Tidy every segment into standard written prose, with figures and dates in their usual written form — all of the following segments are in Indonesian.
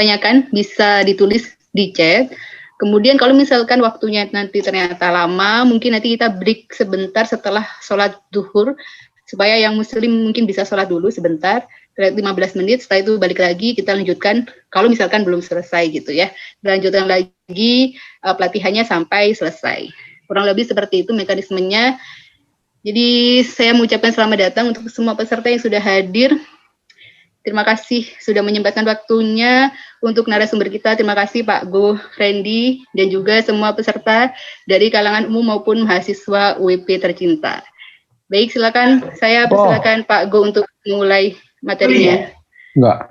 tanyakan bisa ditulis di chat. Kemudian kalau misalkan waktunya nanti ternyata lama, mungkin nanti kita break sebentar setelah sholat zuhur, supaya yang muslim mungkin bisa sholat dulu sebentar, 15 menit, setelah itu balik lagi, kita lanjutkan, kalau misalkan belum selesai gitu ya. Lanjutkan lagi pelatihannya sampai selesai. Kurang lebih seperti itu mekanismenya. Jadi saya mengucapkan selamat datang untuk semua peserta yang sudah hadir. Terima kasih sudah menyempatkan waktunya untuk narasumber kita. Terima kasih Pak Go Randy dan juga semua peserta dari kalangan umum maupun mahasiswa UIP tercinta. Baik, silakan. Saya persilakan Pak Go untuk memulai materinya. Enggak.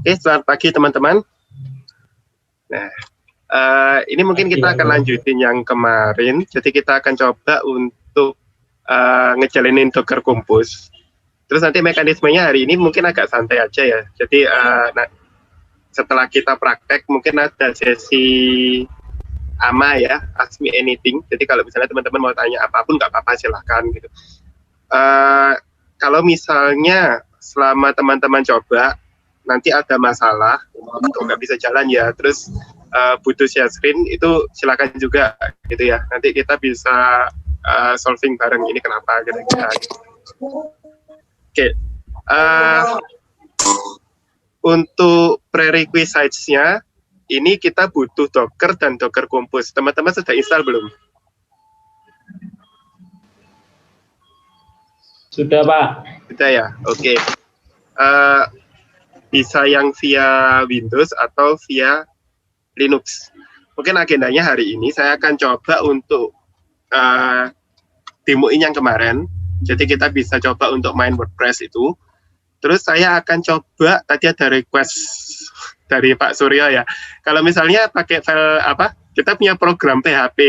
Oke, selamat pagi teman-teman. Nah, ini mungkin kita akan lanjutin yang kemarin. Jadi kita akan coba untuk ngejalanin Docker Compose. Terus nanti mekanismenya hari ini mungkin agak santai aja ya. Jadi setelah kita praktek mungkin ada sesi AMA ya, Ask Me Anything. Jadi kalau misalnya teman-teman mau tanya apapun nggak apa-apa, silahkan gitu. Kalau misalnya selama teman-teman coba nanti ada masalah atau nggak bisa jalan ya, terus butuh share screen, itu silakan juga gitu ya. Nanti kita bisa solving bareng ini kenapa kira-kira. Oke. Untuk prerequisites-nya ini kita butuh Docker dan Docker Compose. Teman-teman sudah install belum? Sudah, Pak. Sudah ya. Oke. Bisa yang via Windows atau via Linux. Mungkin agendanya hari ini saya akan coba untuk demoin yang kemarin. Jadi kita bisa coba untuk main WordPress itu. Terus saya akan coba, tadi ada request dari Pak Suryo ya. Kalau misalnya pakai file apa? Kita punya program PHP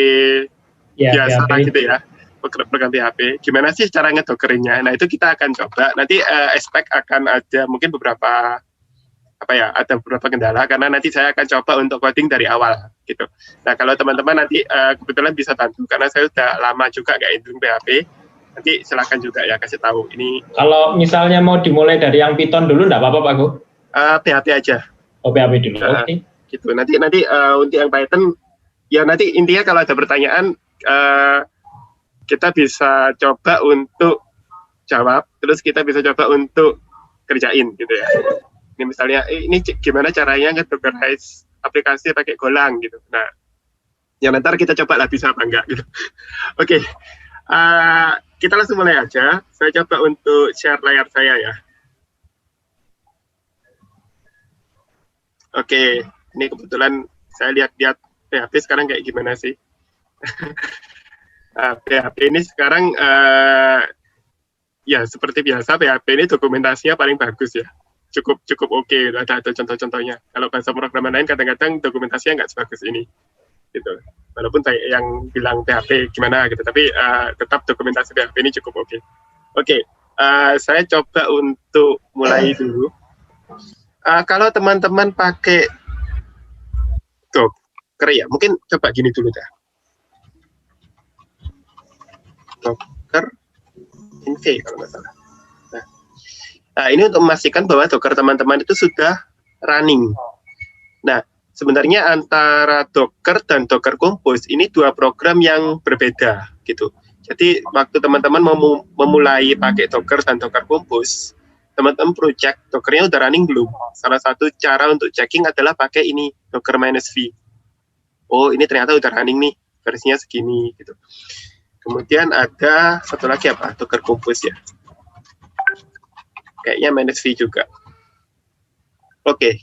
biasa gitu ya. Program PHP. Gimana sih cara ngedokerinnya? Nah, itu kita akan coba. Nanti expect akan ada mungkin beberapa ada beberapa kendala karena nanti saya akan coba untuk coding dari awal gitu. Nah, kalau teman-teman nanti kebetulan bisa bantu karena saya sudah lama juga nggak intern PHP, nanti silahkan juga ya kasih tahu ini. Kalau misalnya mau dimulai dari yang Python dulu nggak apa-apa Pak Go? PHP aja. Oh, PHP dulu. Oke. Gitu. Nanti untuk yang Python ya nanti intinya kalau ada pertanyaan kita bisa coba untuk jawab, terus kita bisa coba untuk kerjain gitu ya. Ini misalnya, ini gimana caranya nge-dockerize aplikasi pakai Golang gitu. Nah, yang nanti kita coba lah bisa apa enggak gitu. Oke, kita langsung mulai aja. Saya coba untuk share layar saya ya. Oke, ini kebetulan saya lihat-lihat PHP sekarang kayak gimana sih. PHP ini sekarang ya seperti biasa PHP ini dokumentasinya paling bagus ya. Cukup oke, ada contoh-contohnya. Kalau bahasa pemrograman lain kadang-kadang dokumentasinya nggak sebagus ini, gitu. Walaupun saya yang bilang PHP gimana gitu, tapi tetap dokumentasi PHP ini cukup oke. Oke, saya coba untuk mulai dulu. Kalau teman-teman pakai Docker ya, mungkin coba gini dulu dah. Docker inv kalau nggak salah. Nah, ini untuk memastikan bahwa Docker teman-teman itu sudah running. Nah, sebenarnya antara Docker dan Docker Compose ini dua program yang berbeda, gitu. Jadi, waktu teman-teman mau memulai pakai Docker dan Docker Compose, teman-teman perlu cek Dockernya udah running belum. Salah satu cara untuk checking adalah pakai ini, Docker -v. Oh, ini ternyata udah running nih, versinya segini, gitu. Kemudian ada satu lagi apa? Docker Compose ya. Kayaknya -v juga. Oke.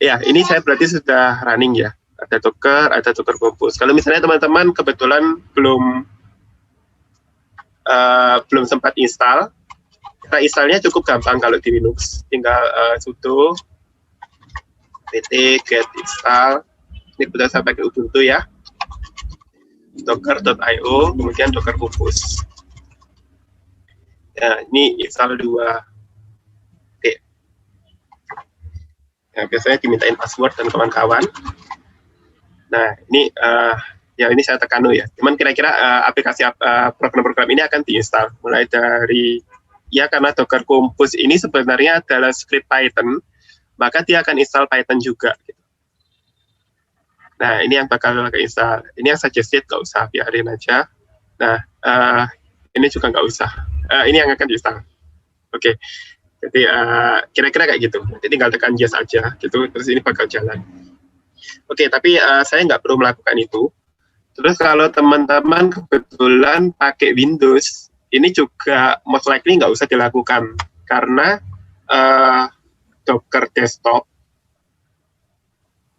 Ya, ini saya berarti sudah running ya. Ada Docker Compose. Kalau misalnya teman-teman kebetulan belum sempat install, kita installnya cukup gampang kalau di Linux. Tinggal sudo pt get install. Ini kebetulan saya pakai Ubuntu ya. Docker.io, kemudian Docker Compose. Ya, ini install 2. Ya, biasanya dimintain password dan kawan-kawan. Nah, ini Ya ini saya tekan ya. Cuman kira-kira aplikasi program-program ini akan diinstal mulai dari ya karena Docker Compose ini sebenarnya adalah script Python, maka dia akan install Python juga. Gitu. Nah ini yang bakal install. Ini yang suggested nggak usah, biarin aja. Nah ini juga nggak usah. Ini yang akan diinstal. Oke. Jadi kira-kira kayak gitu. Nanti tinggal tekan yes aja gitu. Terus ini bakal jalan. Oke, tapi saya nggak perlu melakukan itu. Terus kalau teman-teman kebetulan pakai Windows, ini juga most likely nggak usah dilakukan karena Docker Desktop,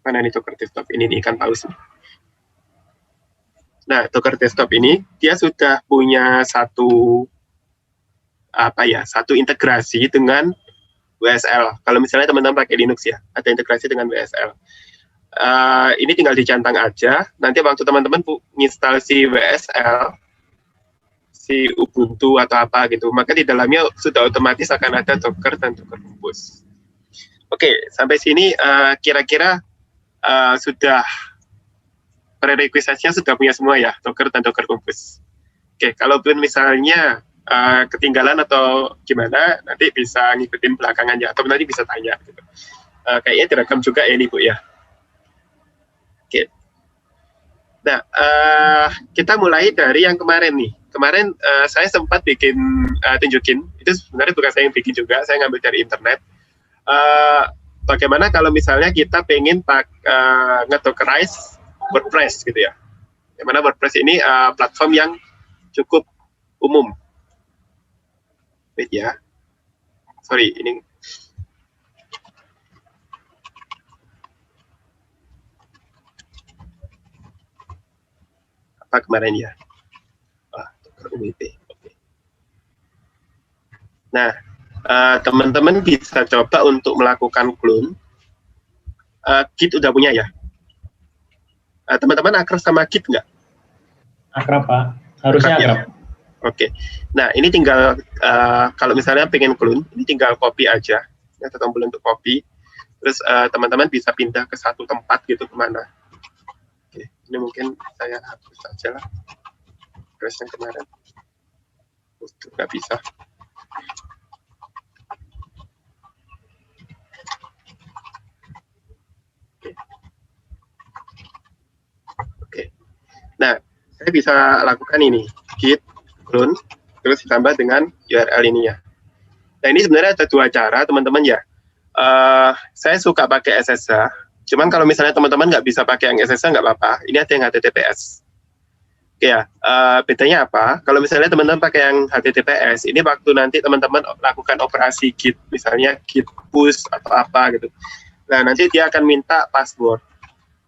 mana nih Docker Desktop ini ikan paus. Nah, Docker Desktop ini dia sudah punya satu integrasi dengan WSL. Kalau misalnya teman-teman pakai Linux ya, ada integrasi dengan WSL. Ini tinggal dicantang aja. Nanti waktu teman-teman install si WSL, si Ubuntu atau apa gitu, maka di dalamnya sudah otomatis akan ada Docker dan Docker Compose. Oke, sampai sini kira-kira sudah prerequisite-nya sudah punya semua ya, Docker dan Docker Compose. Oke, kalaupun misalnya ketinggalan atau gimana, nanti bisa ngikutin belakangan ya, atau nanti bisa tanya. Gitu. Kayaknya direkam juga ya ini Bu ya. Oke. Nah, kita mulai dari yang kemarin nih. Kemarin saya sempat tunjukin, itu sebenarnya bukan saya yang bikin juga, saya ngambil dari internet. Bagaimana kalau misalnya kita pengen nge-dockerize WordPress gitu ya. Yang mana WordPress ini platform yang cukup umum. Wait ya. Sorry, ini apa kemarin ya? UWP. Okay. Nah, teman-teman bisa coba untuk melakukan clone. Git udah punya ya? Teman-teman akrab sama Git nggak? Akrab Pak, harusnya akrab. Ya? Oke. Nah, ini tinggal kalau misalnya pengen clone, ini tinggal copy aja. Ya, tombol untuk copy. Terus teman-teman bisa pindah ke satu tempat gitu kemana. Oke, ini mungkin saya hapus aja lah. Terus yang kemarin. Nggak bisa. Oke. Nah, saya bisa lakukan ini. Git clone, terus ditambah dengan URL ini ya. Nah, ini sebenarnya ada dua cara, teman-teman ya. Saya suka pakai SSH, cuman kalau misalnya teman-teman nggak bisa pakai yang SSH, nggak apa-apa. Ini ada yang HTTPS. Oke ya, bedanya apa? Kalau misalnya teman-teman pakai yang HTTPS, ini waktu nanti teman-teman lakukan operasi Git, misalnya Git push atau apa gitu. Nah, nanti dia akan minta password.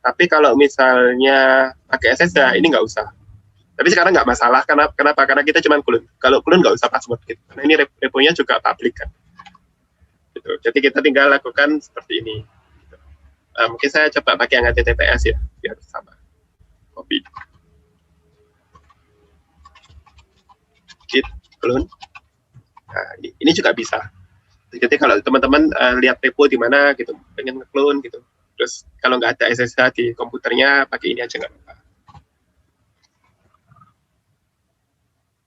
Tapi kalau misalnya pakai SSH, ini nggak usah. Tapi sekarang nggak masalah, kenapa? Karena kita cuma clone. Kalau clone nggak usah password gitu. Karena ini repo-nya juga public kan. Gitu. Jadi kita tinggal lakukan seperti ini. Gitu. Mungkin saya coba pakai yang HTTPS ya, biar sama. Copy. Git clone. Nah, ini juga bisa. Jadi kalau teman-teman lihat repo di mana gitu, pengen nge-clone gitu. Terus kalau nggak ada SSH di komputernya, pakai ini aja nggak apa-apa.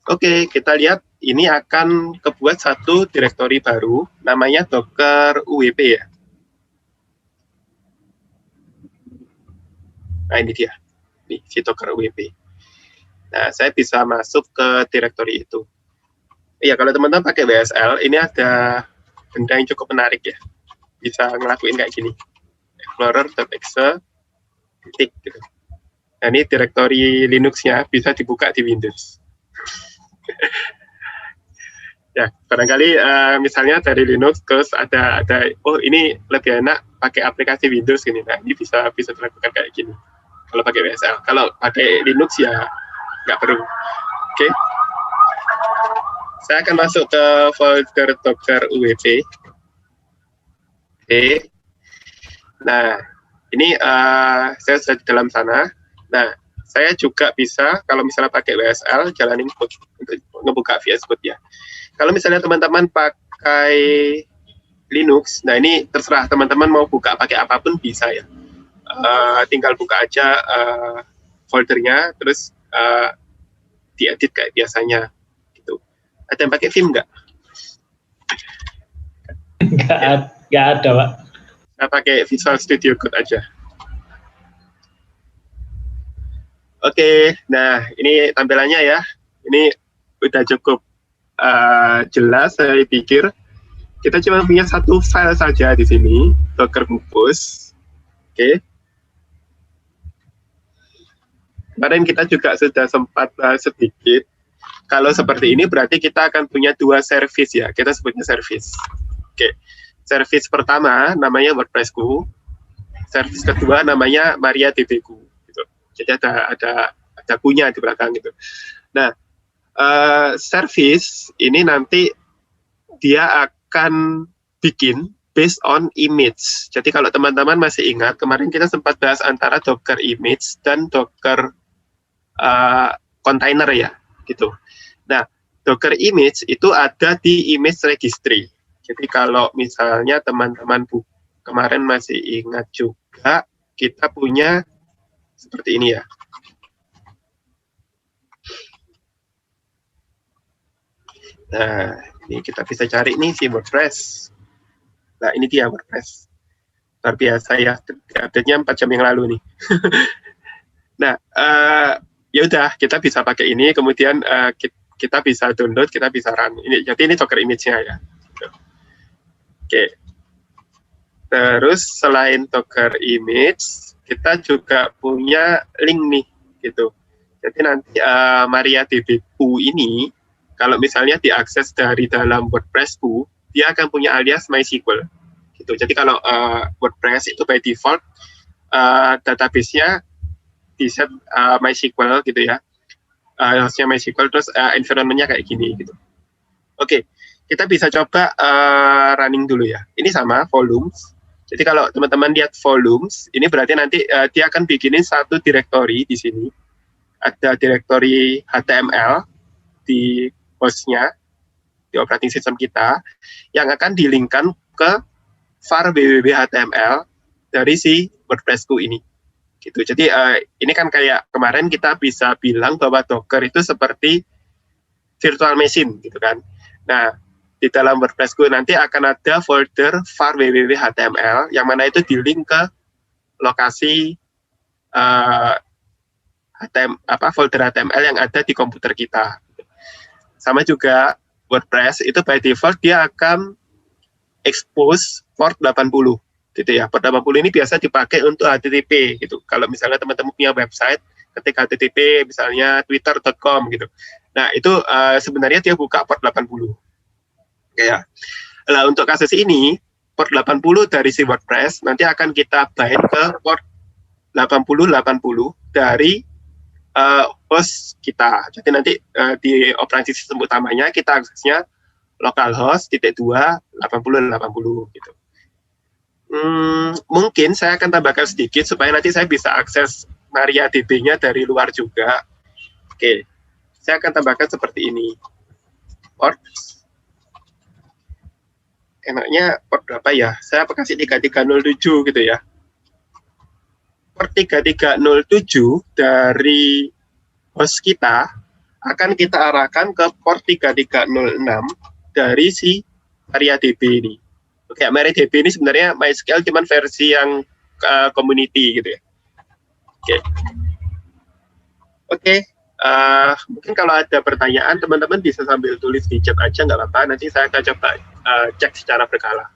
Oke, kita lihat ini akan kebuat satu direktori baru, namanya Docker UWP ya. Nah ini dia, nih si Docker UWP. Nah, saya bisa masuk ke direktori itu. Iya, kalau teman-teman pakai WSL, ini ada benda yang cukup menarik ya. Bisa ngelakuin kayak gini. Explorer.exe, titik gitu. Nah, ini direktori Linux-nya bisa dibuka di Windows. Ya, barangkali misalnya dari Linux terus ada oh ini lebih enak pakai aplikasi Windows gini. Nah, ini bisa dilakukan kayak gini. Kalau pakai WSL, kalau pakai Linux ya nggak perlu. Oke. Saya akan masuk ke folder Docker UWP. Oke. Nah, ini saya sudah di dalam sana. Nah, saya juga bisa, kalau misalnya pakai WSL, jalanin untuk ngebuka VS Code ya. Kalau misalnya teman-teman pakai Linux, nah ini terserah teman-teman mau buka pakai apapun bisa ya. Tinggal buka aja foldernya, terus diedit kayak biasanya gitu. Ada yang pakai Vim nggak? Nggak ada, Pak. Saya pakai Visual Studio Code aja. Oke, nah ini tampilannya ya. Ini udah cukup jelas, saya pikir. Kita cuma punya satu file saja di sini, Docker Compose. Oke. Kemarin kita juga sudah sempat bahas sedikit. Kalau seperti ini berarti kita akan punya dua service ya. Kita sebutnya service. Oke. Service pertama namanya WordPress-ku. Service kedua namanya MariaDB-ku. Gitu. Jadi ada kunya di belakang gitu. Nah, service ini nanti dia akan bikin based on image. Jadi kalau teman-teman masih ingat, kemarin kita sempat bahas antara Docker image dan Docker container ya, gitu. Nah, Docker image itu ada di image registry. Jadi kalau misalnya teman-teman kemarin masih ingat juga, kita punya seperti ini ya. Nah, ini kita bisa cari nih si WordPress. Nah, ini dia WordPress. Luar biasa ya, update-nya 4 jam yang lalu nih. Nah, ya udah, kita bisa pakai ini, kemudian kita bisa download, kita bisa run. Jadi ini Docker image-nya ya. Oke. Terus selain Docker image, kita juga punya link nih, gitu. Jadi nanti MariaDB-ku ini, kalau misalnya diakses dari dalam WordPress-ku, dia akan punya alias MySQL. Gitu. Jadi kalau WordPress itu by default database-nya di set MySQL gitu ya. Hostnya MySQL, terus environment-nya kayak gini gitu. Oke, kita bisa coba running dulu ya. Ini sama, volumes. Jadi kalau teman-teman lihat volumes, ini berarti nanti dia akan bikinin satu directory di sini. Ada directory HTML di hostnya, di operating system kita, yang akan dilingkan ke var www HTML dari si WordPress-ku ini. Gitu. Jadi ini kan kayak kemarin kita bisa bilang bahwa Docker itu seperti virtual machine, gitu kan. Nah, di dalam WordPress-ku nanti akan ada folder var www HTML, yang mana itu di-link ke lokasi folder HTML yang ada di komputer kita. Sama juga WordPress itu by default dia akan expose port 80 gitu ya. Port 80 ini biasa dipakai untuk HTTP gitu. Kalau misalnya teman-teman punya website ketik HTTP misalnya twitter.com gitu. Nah, itu sebenarnya dia buka port 80. Oke ya. Nah, untuk kasus ini port 80 dari si WordPress nanti akan kita bind ke port 8080 dari host kita. Jadi nanti di operasi sistem utamanya kita aksesnya localhost /2 8080 gitu. Mungkin saya akan tambahkan sedikit supaya nanti saya bisa akses MariaDB-nya dari luar juga. Oke, saya akan tambahkan seperti ini. Port, enaknya port berapa ya? Saya kasih 3307 gitu ya. Port 3307 dari host kita akan kita arahkan ke port 3306 dari si MariaDB ini. Oke, MariaDB ini sebenarnya MySQL cuman versi yang community gitu ya. Oke. Mungkin kalau ada pertanyaan teman-teman bisa sambil tulis di chat aja, nggak apa-apa. Nanti saya akan coba cek secara berkala.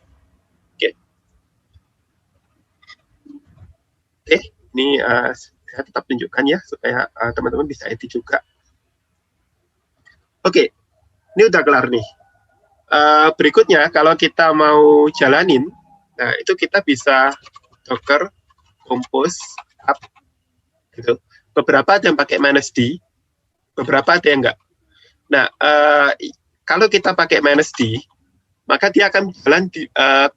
Oke, ini saya tetap tunjukkan ya supaya teman-teman bisa edit juga. Oke, ini udah kelar nih. Berikutnya kalau kita mau jalanin, nah itu kita bisa Docker Compose up gitu. Beberapa ada yang pakai -d, beberapa ada yang enggak. Nah, kalau kita pakai -d, maka dia akan jalan di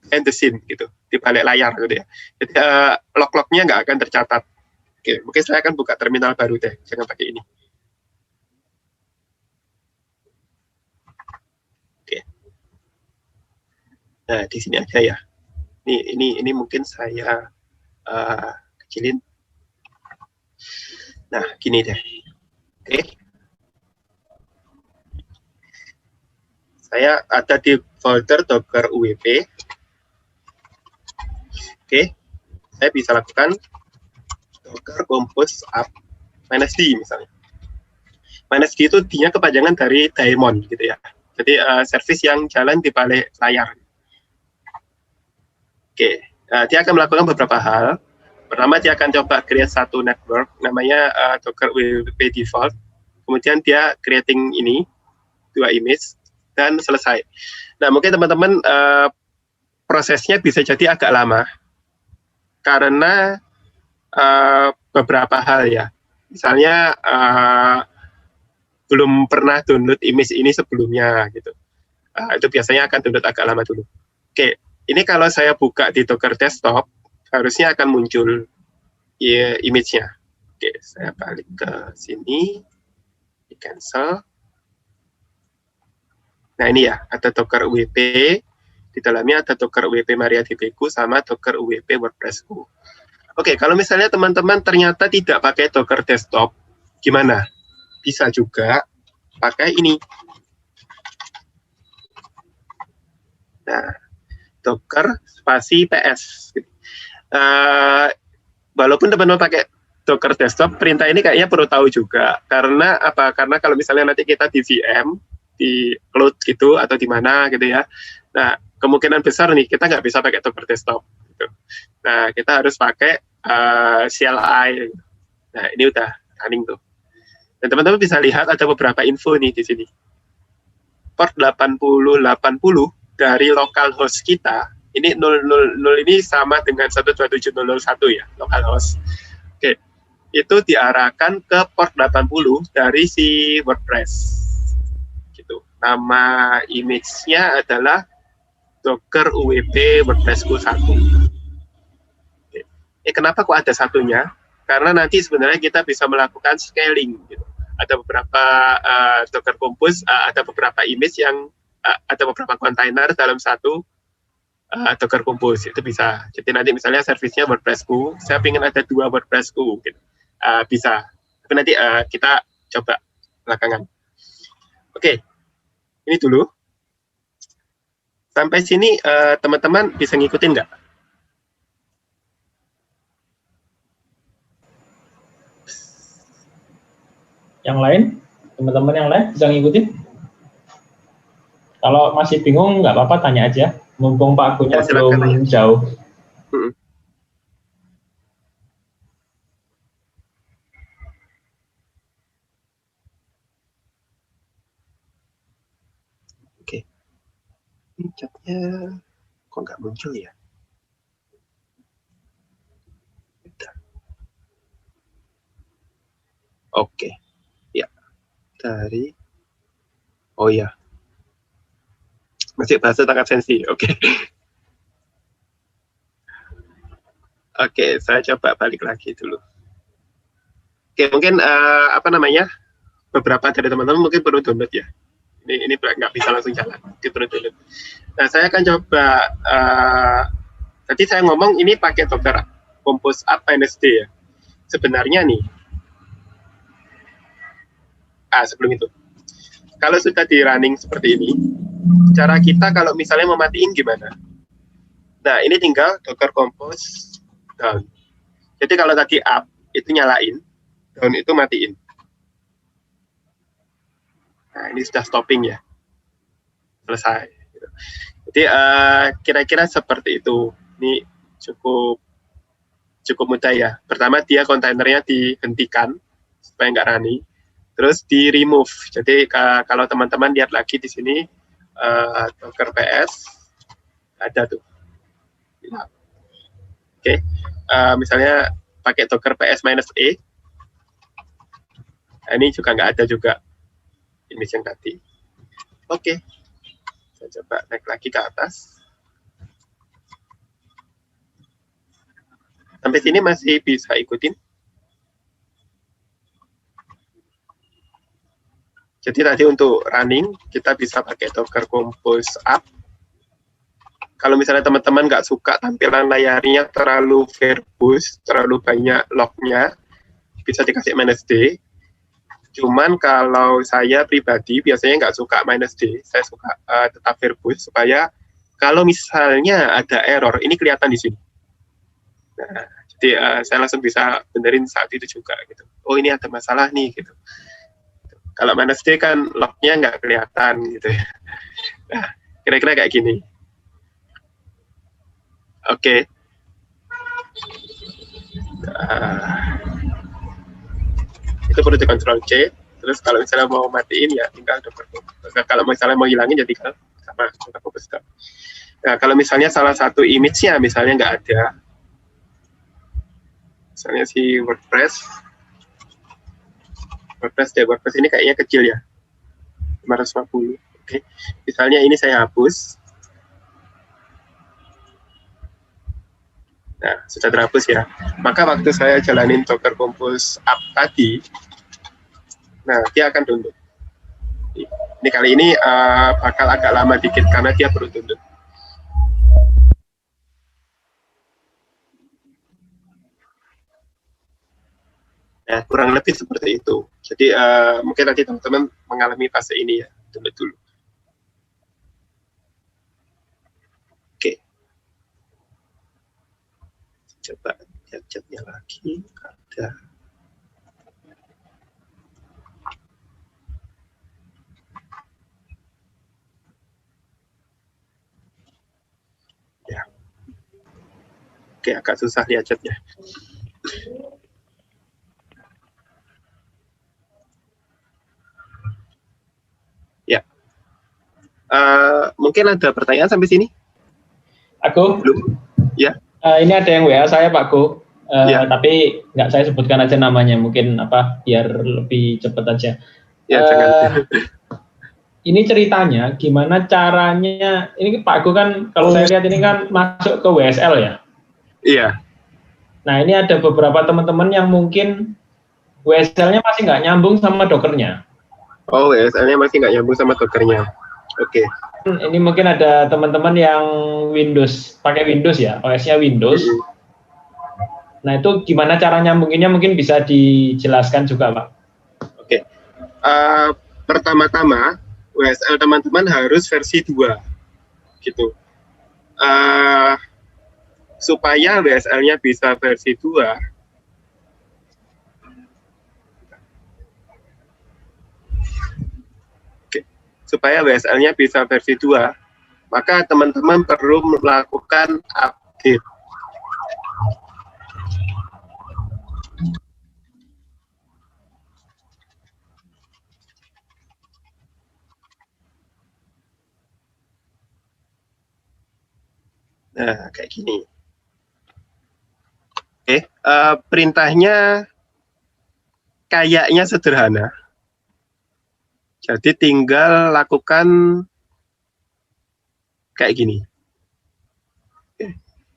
behind the scene gitu, di balik layar gitu ya. Jadi log-lognya nggak akan tercatat. Oke, mungkin saya akan buka terminal baru deh, jangan pakai ini. Oke. Nah, di sini aja ya. Ini mungkin saya kecilin. Nah, gini deh. Oke. Saya ada di folder Docker UWP. Oke. Saya bisa lakukan Docker Compose App -d misalnya. -d itu dia kepanjangan dari daemon gitu ya. Jadi service yang jalan di balik layar. Oke, dia akan melakukan beberapa hal. Pertama, dia akan coba create satu network namanya Docker WP default. Kemudian dia creating ini 2 image dan selesai. Nah, mungkin teman-teman prosesnya bisa jadi agak lama karena beberapa hal ya. Misalnya belum pernah download image ini sebelumnya gitu. Itu biasanya akan download agak lama dulu. Oke, ini kalau saya buka di Docker Desktop, harusnya akan muncul ya, image-nya. Oke, saya balik ke sini, di cancel. Nah ini ya, ada Docker UWP, di dalamnya ada Docker UWP MariaDB-ku sama Docker UWP WordPress-ku. Oke, kalau misalnya teman-teman ternyata tidak pakai Docker Desktop, gimana? Bisa juga pakai ini. Nah, Docker spasi PS. Walaupun teman-teman pakai Docker Desktop, perintah ini kayaknya perlu tahu juga. Karena apa? Karena kalau misalnya nanti kita di VM, di cloud gitu, atau di mana gitu ya. Nah, kemungkinan besar nih, kita nggak bisa pakai Docker Desktop. Gitu. Nah, kita harus pakai CLI. Nah, ini udah running tuh. Dan teman-teman bisa lihat ada beberapa info nih di sini. Port 8080 dari localhost kita, ini 000 ini sama dengan 127.001 ya, localhost. Oke, itu diarahkan ke port 80 dari si WordPress. Gitu. Nama image-nya adalah Docker UWP WordPressku 1. Oke. Kenapa kok ada satunya? Karena nanti sebenarnya kita bisa melakukan scaling. Gitu. Ada beberapa Docker Compose, ada beberapa image yang ada beberapa kontainer dalam satu Docker Compose, itu bisa. Jadi nanti misalnya servisnya WordPressku, saya ingin ada 2 WordPressku, gitu. Bisa. Tapi nanti kita coba belakangan. Oke, ini dulu. Sampai sini teman-teman bisa ngikutin nggak? Yang lain, teman-teman yang lain bisa ngikutin? Kalau masih bingung, nggak apa-apa, tanya aja. Mumpung Pak Gunya belum jauh. Oke. Ini chatnya kok nggak muncul ya? Oke. Ya. Dari... Oh ya. Masih bahasa tangan sensi. Oke. Oke, saya coba balik lagi dulu. Oke, mungkin apa namanya? Beberapa dari teman-teman mungkin perlu download ya. Ini nggak bisa langsung jalan. Perlu download. Nah, saya akan coba. Tadi saya ngomong ini pakai Docker Compose App -d ya. Sebenarnya nih. Sebelum itu. Kalau sudah di running seperti ini, cara kita kalau misalnya mau matiin gimana? Nah, ini tinggal Docker Compose down. Jadi kalau tadi up, itu nyalain, down itu matiin. Nah, ini sudah stopping ya. Selesai. Jadi kira-kira seperti itu. Ini cukup mudah ya. Pertama, dia kontainernya dihentikan, supaya nggak running. Terus di remove. Jadi kalau teman-teman lihat lagi di sini Docker PS ada tuh. Oke. Misalnya pakai Docker PS -e. Nah, ini juga nggak ada juga image yang tadi. Oke. Saya coba naik lagi ke atas. Sampai sini masih bisa ikutin. Jadi tadi untuk running, kita bisa pakai Docker Compose App. Kalau misalnya teman-teman nggak suka tampilan layarnya terlalu verbose, terlalu banyak lognya, bisa dikasih -D. Cuman kalau saya pribadi biasanya nggak suka -D, saya suka tetap verbose supaya kalau misalnya ada error, ini kelihatan di sini. Nah, jadi saya langsung bisa benerin saat itu juga gitu. Oh, ini ada masalah nih gitu. Kalau -D kan lognya nggak kelihatan gitu ya. Nah, kira-kira kayak gini. Oke. Itu perlu di Ctrl C. Terus kalau misalnya mau matiin ya tinggal kalau misalnya mau hilangin ya tinggal sama fokus. Nah, kalau misalnya salah satu image-nya misalnya nggak ada, misalnya si WordPress ini kayaknya kecil ya, 550. Oke. Misalnya ini saya hapus. Nah, sudah terhapus ya. Maka waktu saya jalanin Docker Compose Up tadi, nah dia akan download. Ini kali ini bakal agak lama dikit karena dia perlu download. Nah, kurang lebih seperti itu. Jadi mungkin nanti teman-teman mengalami fase ini ya, download dulu. Oke. Coba lihat chatnya lagi. Ada. Ya. Oke, agak susah lihat chatnya. Ya. Mungkin ada pertanyaan sampai sini? Aku? Belum? Ya. Ini ada yang WA saya Pak Go, Ya. tapi nggak saya sebutkan aja namanya, mungkin biar lebih cepat aja. Ya, jangan. Ini ceritanya gimana caranya, ini Pak Go kan kalau saya lihat ini kan masuk ke WSL ya? Iya. Nah ini ada beberapa teman-teman yang mungkin WSL-nya masih nggak nyambung sama Docker-nya. Oh, WSL-nya masih nggak nyambung sama Docker-nya. Oke. Ini mungkin ada teman-teman yang pakai Windows ya, OS-nya Windows. Nah itu gimana cara nyambunginnya, mungkin bisa dijelaskan juga Pak. Oke. Pertama-tama WSL teman-teman harus versi 2 gitu. Supaya WSL-nya bisa versi 2, supaya WSL-nya bisa versi 2, maka teman-teman perlu melakukan update. Nah, kayak gini. Oke, perintahnya kayaknya sederhana. Jadi tinggal lakukan kayak gini.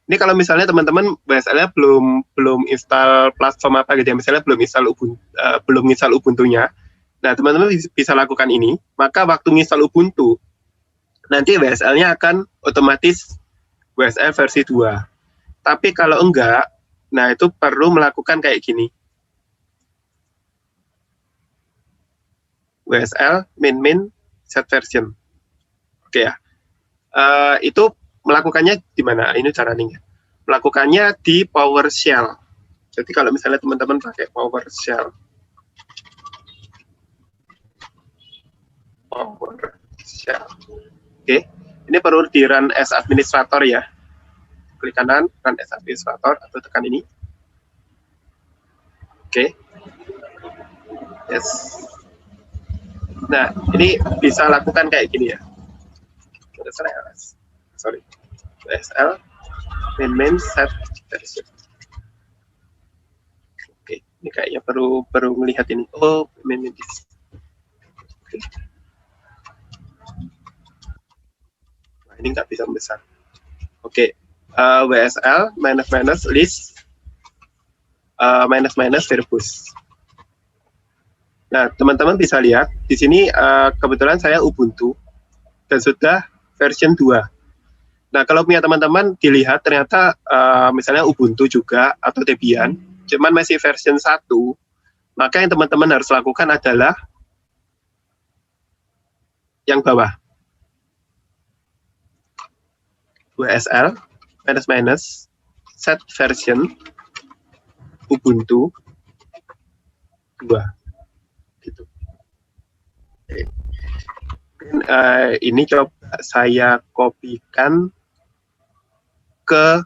Ini kalau misalnya teman-teman WSL-nya belum install platform apa gitu ya, misalnya belum install Ubuntu-nya. Nah, teman-teman bisa lakukan ini, maka waktu install Ubuntu, nanti WSL-nya akan otomatis WSL versi 2. Tapi kalau enggak, nah itu perlu melakukan kayak gini. WSL min set version. Oke ya. Itu melakukannya di mana? Ini caranya. Melakukannya di PowerShell. Jadi kalau misalnya teman-teman pakai PowerShell. Oke. Ini perlu di run as administrator ya. Klik kanan, run as administrator atau tekan ini. Oke. Yes. Nah, ini bisa lakukan kayak gini ya. Sorry. WSL min set version. Oke, ini kayaknya perlu melihat ini. Oh, min this. Oke. Nah, ini nggak bisa membesar. Oke, WSL list verbose. Nah, teman-teman bisa lihat di sini kebetulan saya Ubuntu dan sudah version 2. Nah, kalau punya teman-teman dilihat ternyata misalnya Ubuntu juga atau Debian, cuman masih version 1, maka yang teman-teman harus lakukan adalah yang bawah. WSL set version Ubuntu 2 gitu. Ini coba saya kopikan ke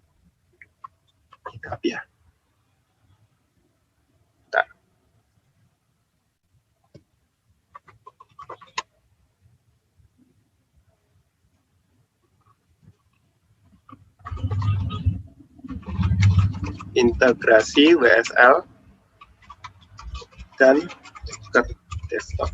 GitHub ya. Bentar. Integrasi WSL dan Docker desktop.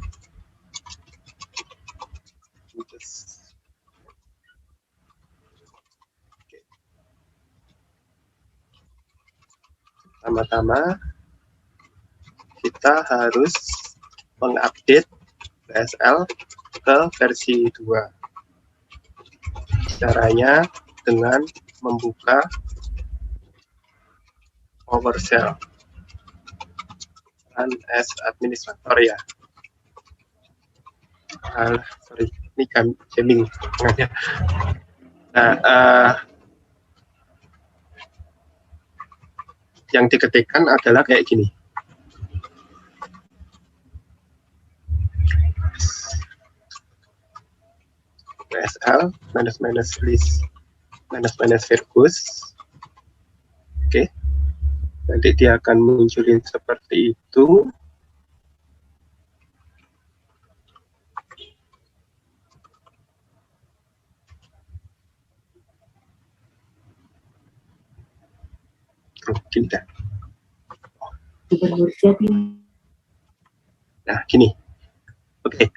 Pertama-tama kita harus mengupdate WSL ke versi 2. Caranya dengan membuka PowerShell run as administrator ya. Sorry, ini kan jamming. Nah, yang diketikkan adalah kayak gini. WSL list Virgus. Oke. Nanti dia akan munculin seperti itu. Gini dah. Nah, gini. Oke.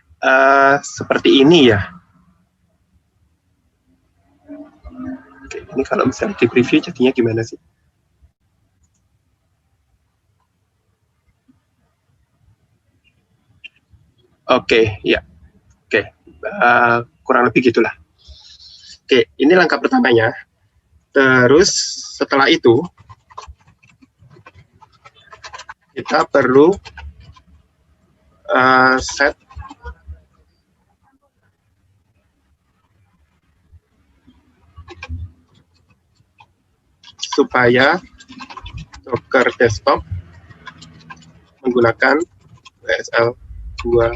Seperti ini ya. Oke, ini kalau misalnya di preview jadinya gimana sih? Oke, ya. Oke, kurang lebih gitulah. Oke, ini langkah pertamanya. Terus setelah itu kita perlu set supaya Docker desktop menggunakan WSL 2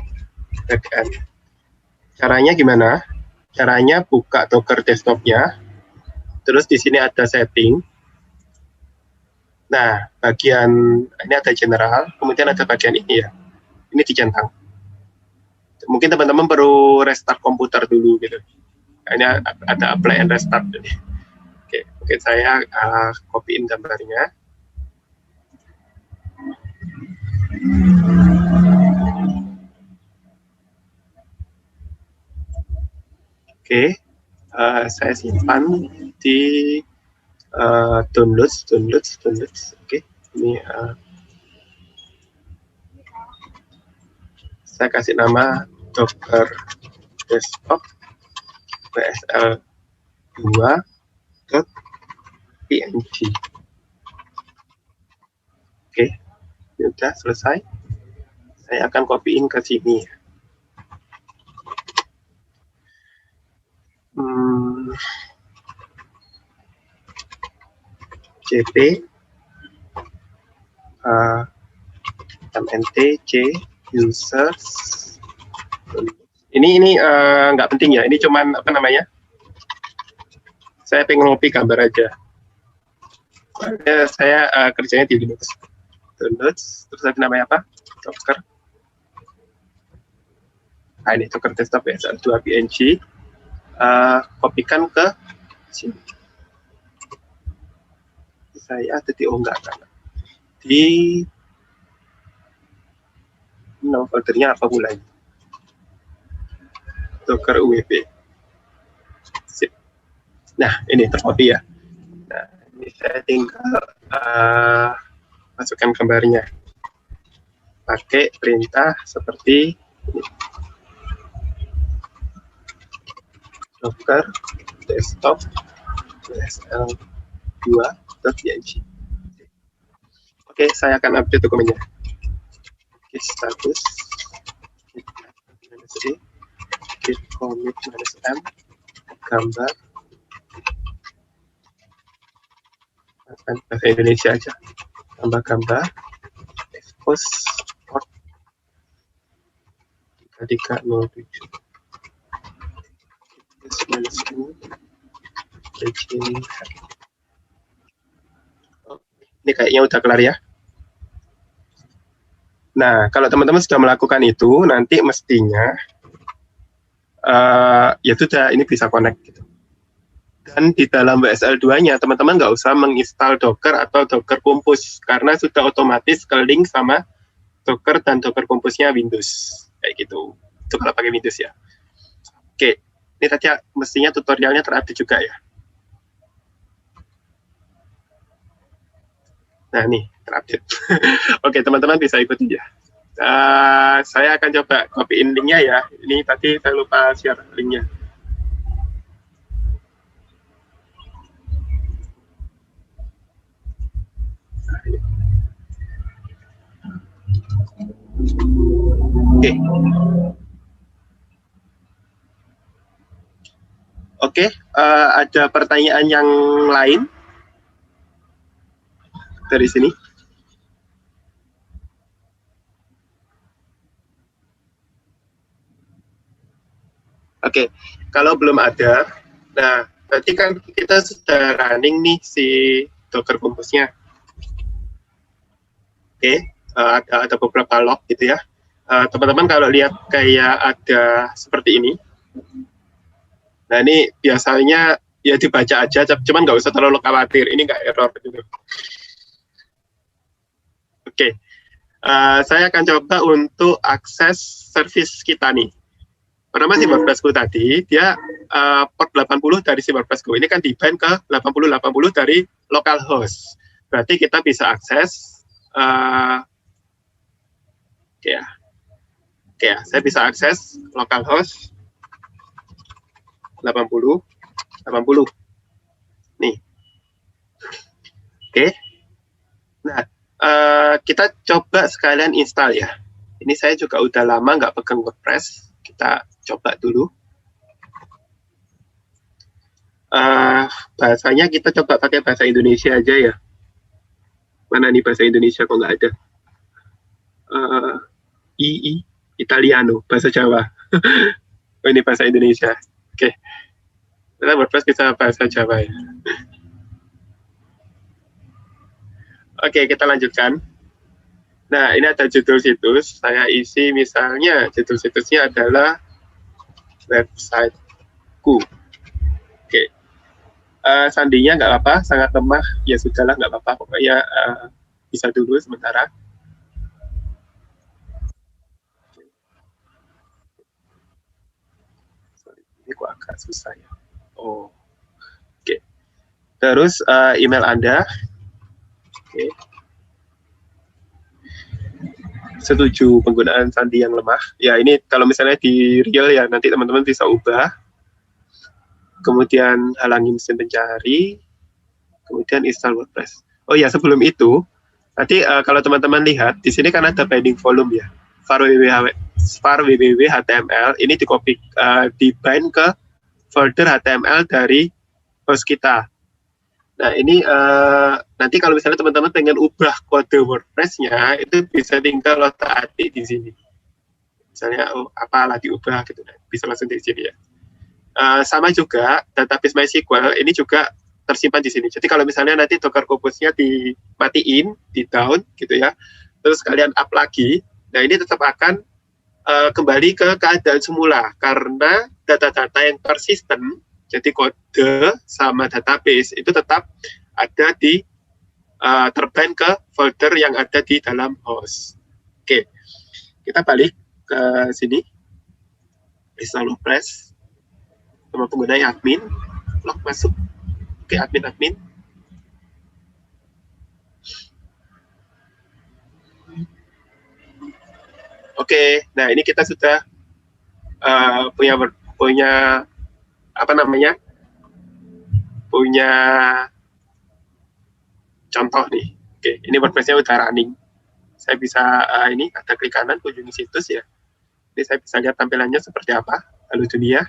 backend. Caranya gimana? Caranya buka Docker desktopnya, terus di sini ada setting. Nah, bagian ini ada general, kemudian ada bagian ini ya. Ini dicentang. Mungkin teman-teman perlu restart komputer dulu gitu. Ini ada apply and restart. Oke, mungkin saya copyin gambarnya. Oke, saya simpan di downloads. Oke, ini saya kasih nama Docker desktop WSL 2.png. Oke, ini udah selesai. Saya akan copyin ke sini. cp mnt c users. Ini nggak penting ya. Ini cuman apa namanya? Saya pengen ngopi gambar aja. Saya kerjanya di Linux. Downloads, terus ada namanya apa? Docker. Nah, ini Docker desktop WSL 2.png. Kopikan ke sini. Saya ada di di nama foldernya apa mulai? Docker UWP. Sip. Nah, ini terkopi ya. Nah, ini saya tinggal masukkan gambarnya. Pakai perintah seperti ini. Docker desktop WSL 2.png. Oke, saya akan update dokumennya. status git commit -m gambar bahasa Indonesia aja, tambah gambar expose port 3307 ini kayaknya udah kelar ya. Nah, kalau teman-teman sudah melakukan itu, nanti mestinya ya sudah, ini bisa connect gitu. Dan di dalam WSL2-nya, teman-teman nggak usah menginstal Docker atau Docker Compose, karena sudah otomatis ke-link sama Docker dan Docker Compose-nya Windows. Kayak gitu. Itu kalau pakai Windows ya. Oke, ini tadi mestinya tutorialnya terupdate juga ya. Nah, nih, terupdate. Oke, teman-teman bisa ikuti ya. Saya akan coba copy-in link-nya ya. Ini tadi saya lupa share link-nya. Oke, ada pertanyaan yang lain dari sini? Oke, kalau belum ada, nah berarti kan kita sudah running nih si Docker Compose-nya. Oke, ada beberapa log gitu ya. Teman-teman kalau lihat kayak ada seperti ini, nah ini biasanya ya dibaca aja, cuman nggak usah terlalu khawatir, ini nggak error gitu. Oke, saya akan coba untuk akses service kita nih. Pertama si WordPress-ku tadi, dia port 80 dari si WordPress-ku. Ini kan di-bind ke 8080 dari localhost. Berarti kita bisa akses, oke ya, saya bisa akses localhost 80. Nih. Oke. Nah, kita coba sekalian install ya. Ini saya juga udah lama nggak pegang WordPress. Kita coba dulu. Bahasanya kita coba pakai bahasa Indonesia aja ya. Mana nih bahasa Indonesia kok nggak ada? Italiano, bahasa Jawa. Oh, ini bahasa Indonesia. Oke. Kita WordPress bisa bahasa Jawa ya. Oke, kita lanjutkan. Nah, ini ada judul situs. Saya isi misalnya judul situsnya adalah websiteku. Oke. Sandinya nggak apa-apa, sangat lemah. Ya sudahlah, nggak apa-apa. Pokoknya bisa dulu sementara. Ini kok agak susah ya. Oh, oke. Terus email Anda. Oke. Setuju penggunaan sandi yang lemah. Ya ini kalau misalnya di real ya nanti teman-teman bisa ubah. Kemudian halangi mesin pencari. Kemudian install WordPress. Oh ya sebelum itu, tadi kalau teman-teman lihat di sini kan ada binding volume ya. var www HTML ini di-bind ke folder HTML dari host kita. Nah ini nanti kalau misalnya teman-teman pengen ubah kode WordPress-nya itu bisa tinggal otak-atik di sini. Misalnya apalah diubah gitu, bisa langsung di sini ya. Sama juga database MySQL ini juga tersimpan di sini. Jadi kalau misalnya nanti Docker Compose-nya dimatiin, di down gitu ya, terus kalian up lagi, nah ini tetap akan kembali ke keadaan semula karena data-data yang persisten. Jadi kode sama database itu tetap ada di terbind ke folder yang ada di dalam host. Oke, kita balik ke sini. Install WordPress sama pengguna admin, log masuk. Oke, admin. Oke, nah ini kita sudah punya apa namanya, punya contoh nih. Oke, ini WordPress-nya udah running. saya bisa ini ada klik kanan kunjungi situs ya. Jadi saya bisa lihat tampilannya seperti apa. Halo dunia.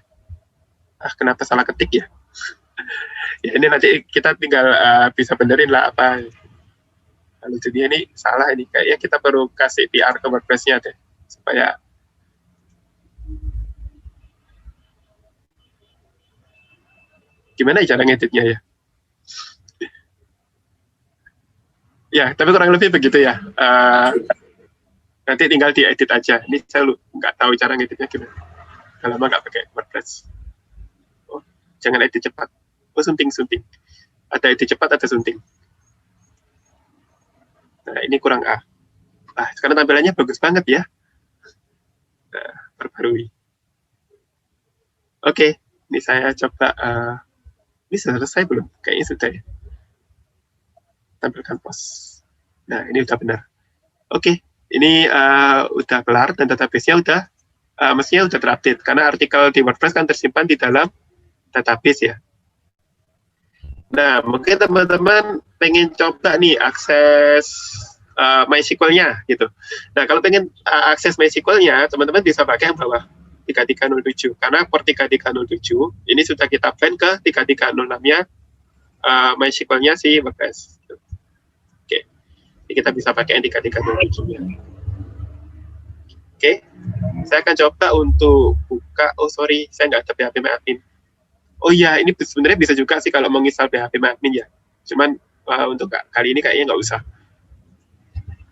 Kenapa salah ketik ya? Ya ini nanti kita tinggal bisa benerin lah apa. Halo dunia ini salah ini. Kayaknya kita perlu kasih PR ke WordPress-nya deh. Supaya gimana cara ngeditnya ya? Ya, tapi kurang lebih begitu ya. Nanti tinggal diedit aja. Ini saya nggak tahu cara ngeditnya gimana. Udah lama nggak pakai WordPress. Oh, jangan edit cepat. Oh, sunting. Ada edit cepat, ada sunting. Nah, ini kurang A. Sekarang tampilannya bagus banget ya. Nah, perbarui. Oke, ini saya coba. Ini sudah selesai belum? Kayaknya sudah ya. Tampilkan post. Nah, ini udah benar. Oke, ini udah kelar dan database-nya udah mestinya udah terupdate karena artikel di WordPress kan tersimpan di dalam database ya. Nah, mungkin teman-teman pengen coba nih akses MySQL-nya gitu. Nah, kalau pengen akses MySQL-nya, teman-teman bisa pakai yang bawah 3307 karena per 3307 ini sudah kita plan ke 3306-nya MySQL-nya si WordPress. Oke, jadi kita bisa pakai yang 3307-nya. Oke, saya akan coba untuk buka. Oh sorry, saya nggak ada PHP MyAdmin. Oh iya, ini sebenarnya bisa juga sih kalau mau install PHP MyAdmin ya. Cuman untuk kali ini kayaknya nggak usah.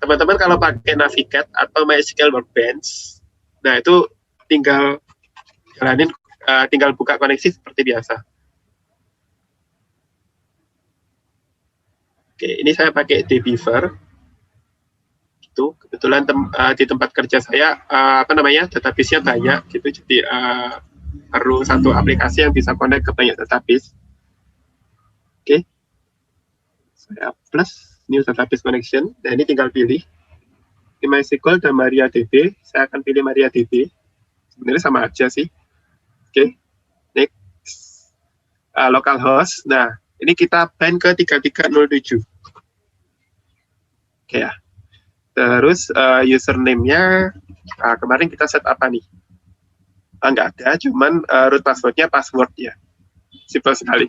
Teman-teman kalau pakai Navigate atau MySQL Workbench, nah itu tinggal jalanin, tinggal buka koneksi seperti biasa. Oke, ini saya pakai dbeaver. Itu kebetulan di tempat kerja saya database-nya banyak gitu, jadi perlu satu aplikasi yang bisa connect ke banyak database. Oke, saya plus new database connection, dan ini tinggal pilih di MySQL dan MariaDB. Saya akan pilih MariaDB, sebenarnya sama aja sih. Oke, next, localhost. Nah, ini kita bind ke 3307. Oke ya. Terus username-nya, kemarin kita set apa nih? Nggak ada, cuman root password-nya password ya. Simpel sekali.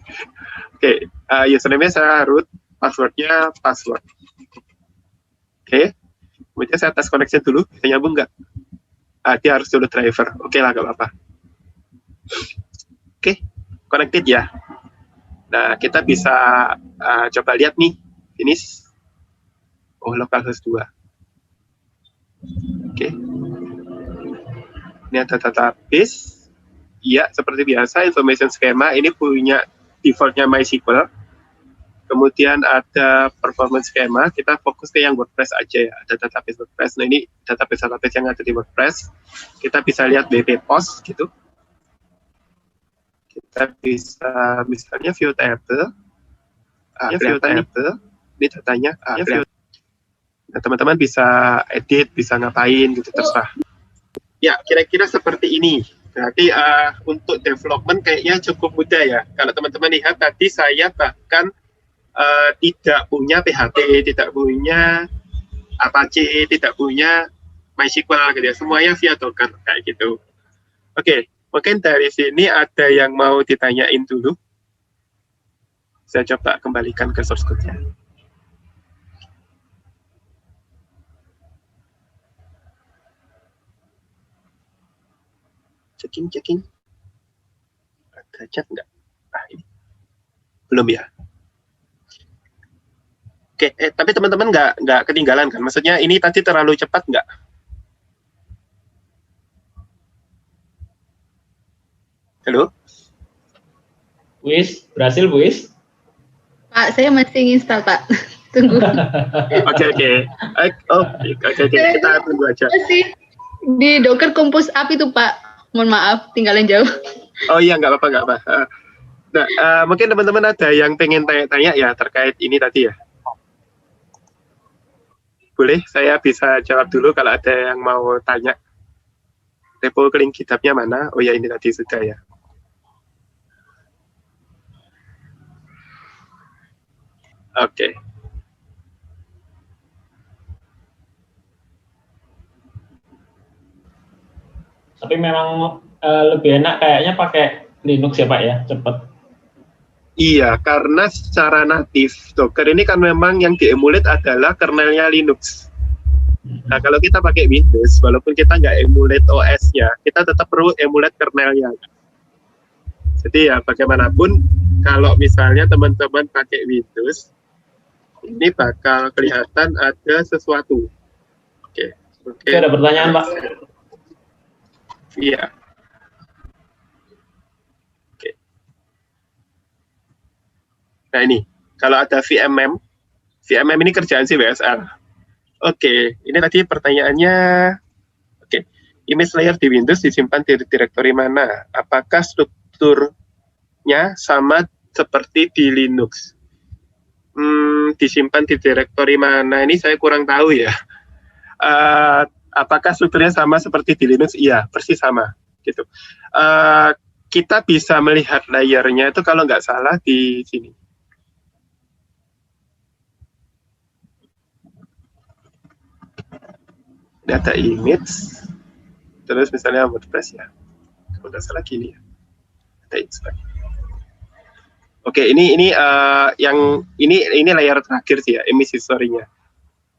Oke, username-nya saya root, password-nya password. Oke, kemudian saya tes connection dulu, bisa nyambung nggak? Dia harus dulu driver. Oke lah, nggak apa-apa. Oke, connected ya. Nah, kita bisa coba lihat nih, finish. Oh, localhost 2. Oke. Ini ada database. Iya, seperti biasa, information schema. Ini punya default-nya MySQL. Kemudian ada performance schema. Kita fokus ke yang WordPress aja ya. Ada database WordPress. Nah, ini database yang ada di WordPress. Kita bisa lihat WP post gitu. Kita bisa misalnya view table. View table. Ini datanya. Nah, teman-teman bisa edit, bisa ngapain gitu, terserah. Ya, kira-kira seperti ini. Berarti untuk development kayaknya cukup mudah ya. Kalau teman-teman lihat tadi saya bahkan tidak punya PHP, tidak punya Apache, tidak punya MySQL gitu ya. Semuanya via Docker kayak gitu. Oke, mungkin dari sini ada yang mau ditanyain dulu. Saya coba kembalikan ke source code-nya. Checking. Ada chat nggak? Ini. Belum ya? Oke, tapi teman-teman nggak ketinggalan kan? Maksudnya ini tadi terlalu cepat nggak? Halo? Berhasil, Buis? Pak, saya masih install, Pak. Tunggu. Oke. Oke, kita tunggu aja. Masih di Docker Compose Up itu, Pak. Mohon maaf, tinggalin jauh. Oh iya, nggak apa-apa. Nah, mungkin teman-teman ada yang pengen tanya-tanya ya terkait ini tadi ya. Boleh, saya bisa jawab dulu kalau ada yang mau tanya. Repo link GitHub-nya mana? Oh ya, ini tadi sudah ya. Oke. Tapi memang lebih enak kayaknya pakai Linux ya Pak ya, cepet. Iya, karena secara natif Docker ini kan memang yang diemulate adalah kernelnya Linux. Nah, kalau kita pakai Windows, walaupun kita nggak emulate OS-nya, kita tetap perlu emulate kernelnya. Jadi ya bagaimanapun, kalau misalnya teman-teman pakai Windows, ini bakal kelihatan ada sesuatu. Oke. Ada pertanyaan Pak? Iya. Oke. Nah ini, kalau ada VMM ini kerjaan si WSL. Oke, ini tadi pertanyaannya. Oke, image layer di Windows disimpan di direktori mana? Apakah strukturnya sama seperti di Linux? Disimpan di direktori mana? Ini saya kurang tahu ya. Apakah strukturnya sama seperti di Linux? Iya, persis sama. Gitu. Kita bisa melihat layernya itu kalau nggak salah di sini. Data image, terus misalnya WordPress ya, kalau nggak salah gini ya, data inspect. Oke, ini yang ini layar terakhir sih ya, image history-nya.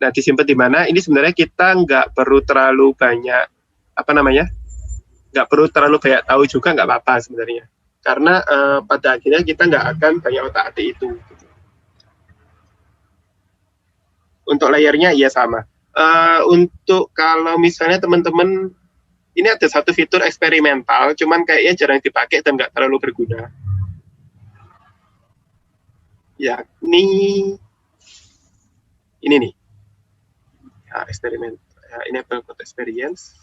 Nah, disimpan di mana? Ini sebenarnya kita nggak perlu terlalu banyak nggak perlu terlalu banyak tahu juga, nggak apa-apa sebenarnya, karena pada akhirnya kita nggak akan banyak otak-atik itu. Untuk layarnya iya sama. Untuk kalau misalnya teman-teman, ini ada satu fitur eksperimental, cuman kayaknya jarang dipakai dan nggak terlalu berguna. Ya, ini nih. Ya, eksperimen. Ya, ini Apple Code Experience.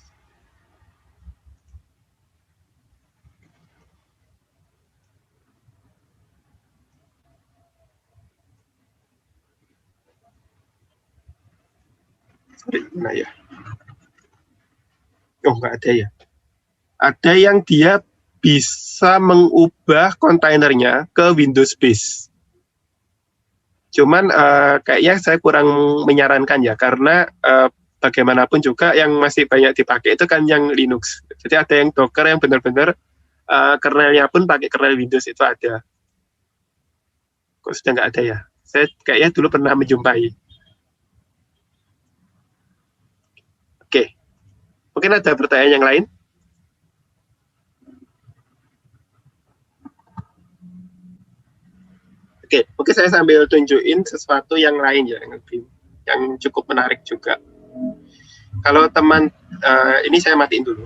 Sorry, mana ya? Oh, nggak ada ya. Ada yang dia bisa mengubah kontainernya ke Windows base. Cuman kayaknya saya kurang menyarankan ya, karena bagaimanapun juga yang masih banyak dipakai itu kan yang Linux. Jadi ada yang Docker yang benar-benar kernelnya pun pakai kernel Windows itu ada. Kok sudah nggak ada ya? Saya kayaknya dulu pernah menjumpai. Oke, mungkin ada pertanyaan yang lain? Oke, mungkin saya sambil tunjukin sesuatu yang lain ya, yang cukup menarik juga. Kalau teman, ini saya matiin dulu.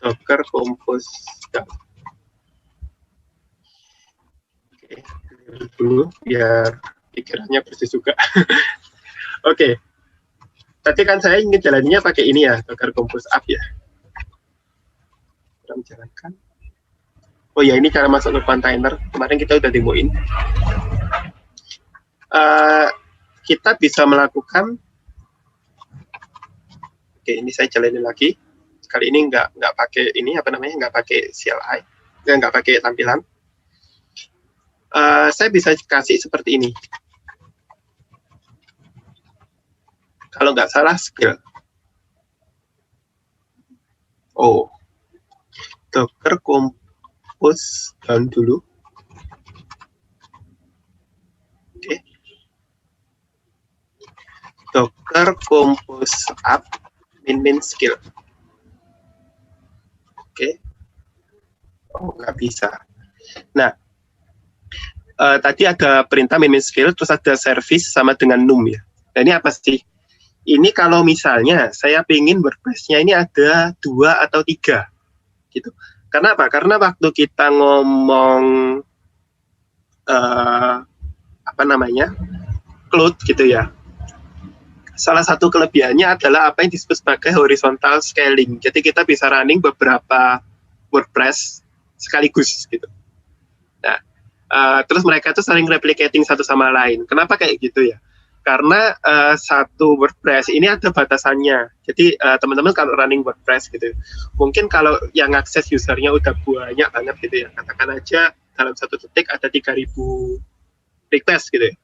Docker Compose. Oke, dulu biar pikirannya bersih juga. Oke, tadi kan saya ingin jalannya pakai ini ya, Docker Compose App ya. Kita menjalankan. Oh ya, ini cara masuk ke kontainer. Kemarin kita udah demoin. Kita bisa melakukan. Oke, ini saya jalanin lagi. Kali ini nggak pakai ini nggak pakai CLI, nggak pakai tampilan. Saya bisa kasih seperti ini. Kalau nggak salah skill. Oh, Docker Compose down dulu. Oke. Docker Compose App min skill. Oke. Oh, nggak bisa. Nah, tadi ada perintah min skill, terus ada service sama dengan num ya. Nah, ini apa sih? Ini kalau misalnya saya pingin WordPress-nya ini ada 2 atau 3 gitu. Karena apa? Karena waktu kita ngomong cloud gitu ya, salah satu kelebihannya adalah apa yang disebut sebagai horizontal scaling. Jadi kita bisa running beberapa WordPress sekaligus gitu. Nah, terus mereka tuh saling replicating satu sama lain. Kenapa kayak gitu ya? Karena satu WordPress ini ada batasannya. Jadi teman-teman kalau running WordPress gitu, mungkin kalau yang akses usernya udah banyak banget gitu ya, katakan aja dalam satu detik ada 3.000 request gitu ya.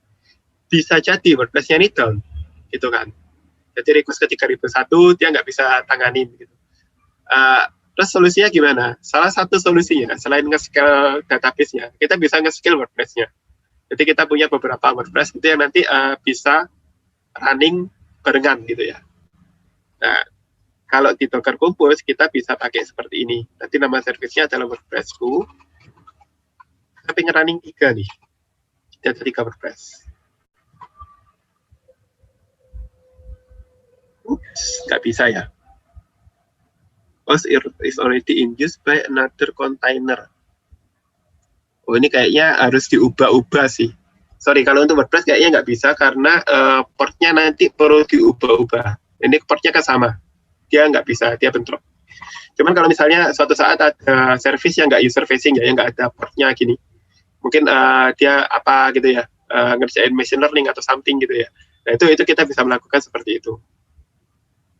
bisa jadi WordPress-nya ini down, gitu kan. Jadi request ke 3001 dia nggak bisa tanganin gitu. Terus solusinya gimana? Salah satu solusinya selain nge-scale database-nya, kita bisa nge-scale WordPress-nya. Jadi kita punya beberapa WordPress itu yang nanti bisa running barengan gitu ya. Nah, kalau di Docker Compose kita bisa pakai seperti ini. Nanti nama service-nya adalah WordPress-ku. Tapi nge-running 3 nih. Ada 3 WordPress. Nggak bisa ya. Host is already in use by another container. Oh, ini kayaknya harus diubah-ubah sih. Sorry, kalau untuk WordPress kayaknya nggak bisa karena portnya nanti perlu diubah-ubah. Ini portnya kan sama. Dia nggak bisa, dia bentrok. Cuman kalau misalnya suatu saat ada service yang nggak user facing ya, yang nggak ada portnya gini. Mungkin dia apa gitu ya, ngerjain machine learning atau something gitu ya. Nah, itu kita bisa melakukan seperti itu.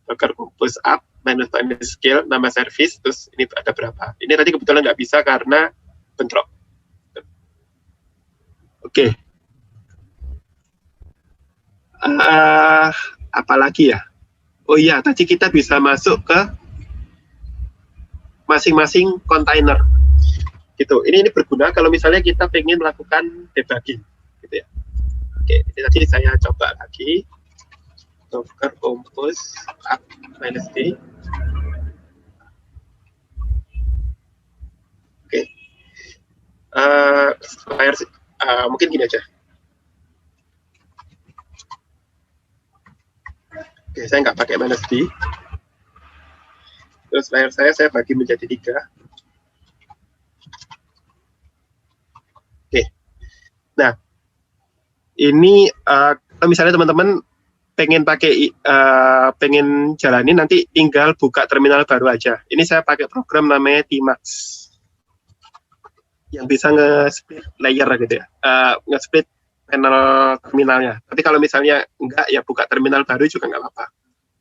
Docker Compose up, minus scale, nama service, terus ini ada berapa. Ini tadi kebetulan nggak bisa karena bentrok. Oke. Apalagi ya? Oh iya, tadi kita bisa masuk ke masing-masing kontainer. Gitu. Ini berguna kalau misalnya kita pengen melakukan debugging, gitu ya. Oke, ini tadi saya coba lagi. Docker Compose up -d. Oke. Mungkin gini aja. Oke, saya nggak pakai -d. Terus layar saya bagi menjadi 3. Oke. Nah, ini kalau misalnya teman-teman pengen pengen jalanin, nanti tinggal buka terminal baru aja. Ini saya pakai program namanya Tmax yang bisa nge-split layer gitu ya, nge-split panel terminalnya. Tapi kalau misalnya enggak, ya buka terminal baru juga nggak apa-apa.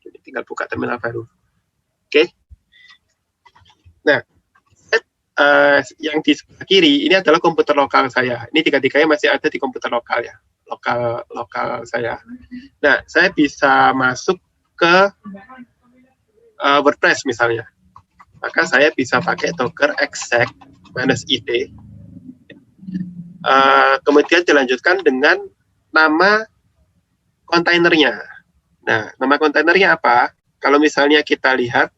Jadi tinggal buka terminal baru. Oke. Nah, yang di sebelah kiri ini adalah komputer lokal saya. Ini 3-3-nya masih ada di komputer lokal ya. Lokal saya. Nah, saya bisa masuk ke WordPress misalnya. Maka saya bisa pakai Docker exec -id. Kemudian dilanjutkan dengan nama kontainernya. Nah, nama kontainernya apa? Kalau misalnya kita lihat,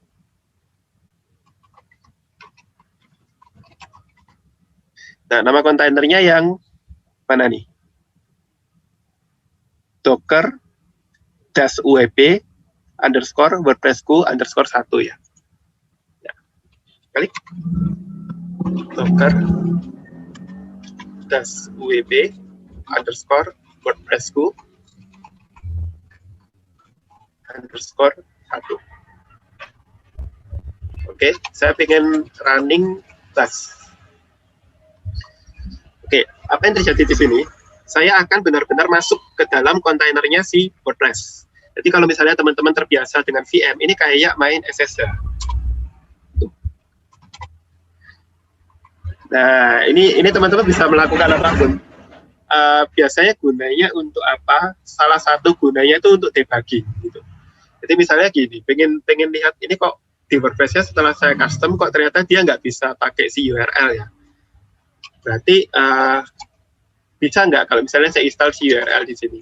nah, nama kontainernya yang mana nih? Docker -wp _WordPressku _1 ya. Klik Docker -wp _WordPressku _1. Oke, saya pengen running Bash. Oke, apa yang terjadi di sini? Saya akan benar-benar masuk ke dalam kontainernya si WordPress. Jadi kalau misalnya teman-teman terbiasa dengan VM, ini kayak main SSH. Nah, ini teman-teman bisa melakukan apapun. Biasanya gunanya untuk apa? Salah satu gunanya itu untuk debugging. Gitu. Jadi misalnya gini, pengen lihat ini kok di WordPress-nya setelah saya custom kok ternyata dia nggak bisa pakai si URL ya. Berarti bisa nggak kalau misalnya saya install si URL di sini?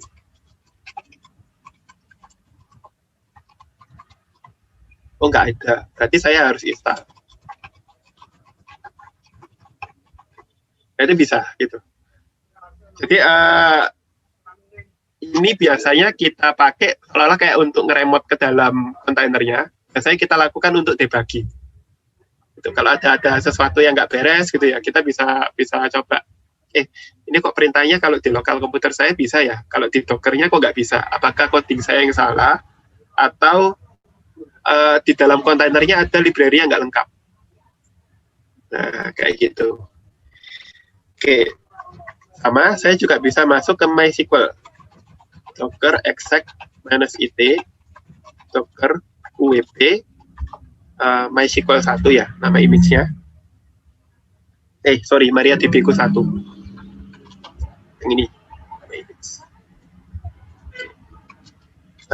Oh, nggak ada. Berarti saya harus install. Nah, itu bisa gitu. Jadi ini biasanya kita pakai seolah-olah kayak untuk nge-remote ke dalam kontainernya. Biasanya kita lakukan untuk debugging. Gitu. Kalau ada sesuatu yang nggak beres gitu ya, kita bisa coba. Ini kok perintahnya kalau di lokal komputer saya bisa ya, kalau di Docker-nya kok nggak bisa? Apakah coding saya yang salah, atau di dalam kontainernya ada library yang nggak lengkap? Nah, kayak gitu. Oke, sama saya juga bisa masuk ke MySQL. Docker exec -id, Docker wp, MySQL 1 ya, nama image-nya. Sorry, MariaDB ku 1. Yang ini.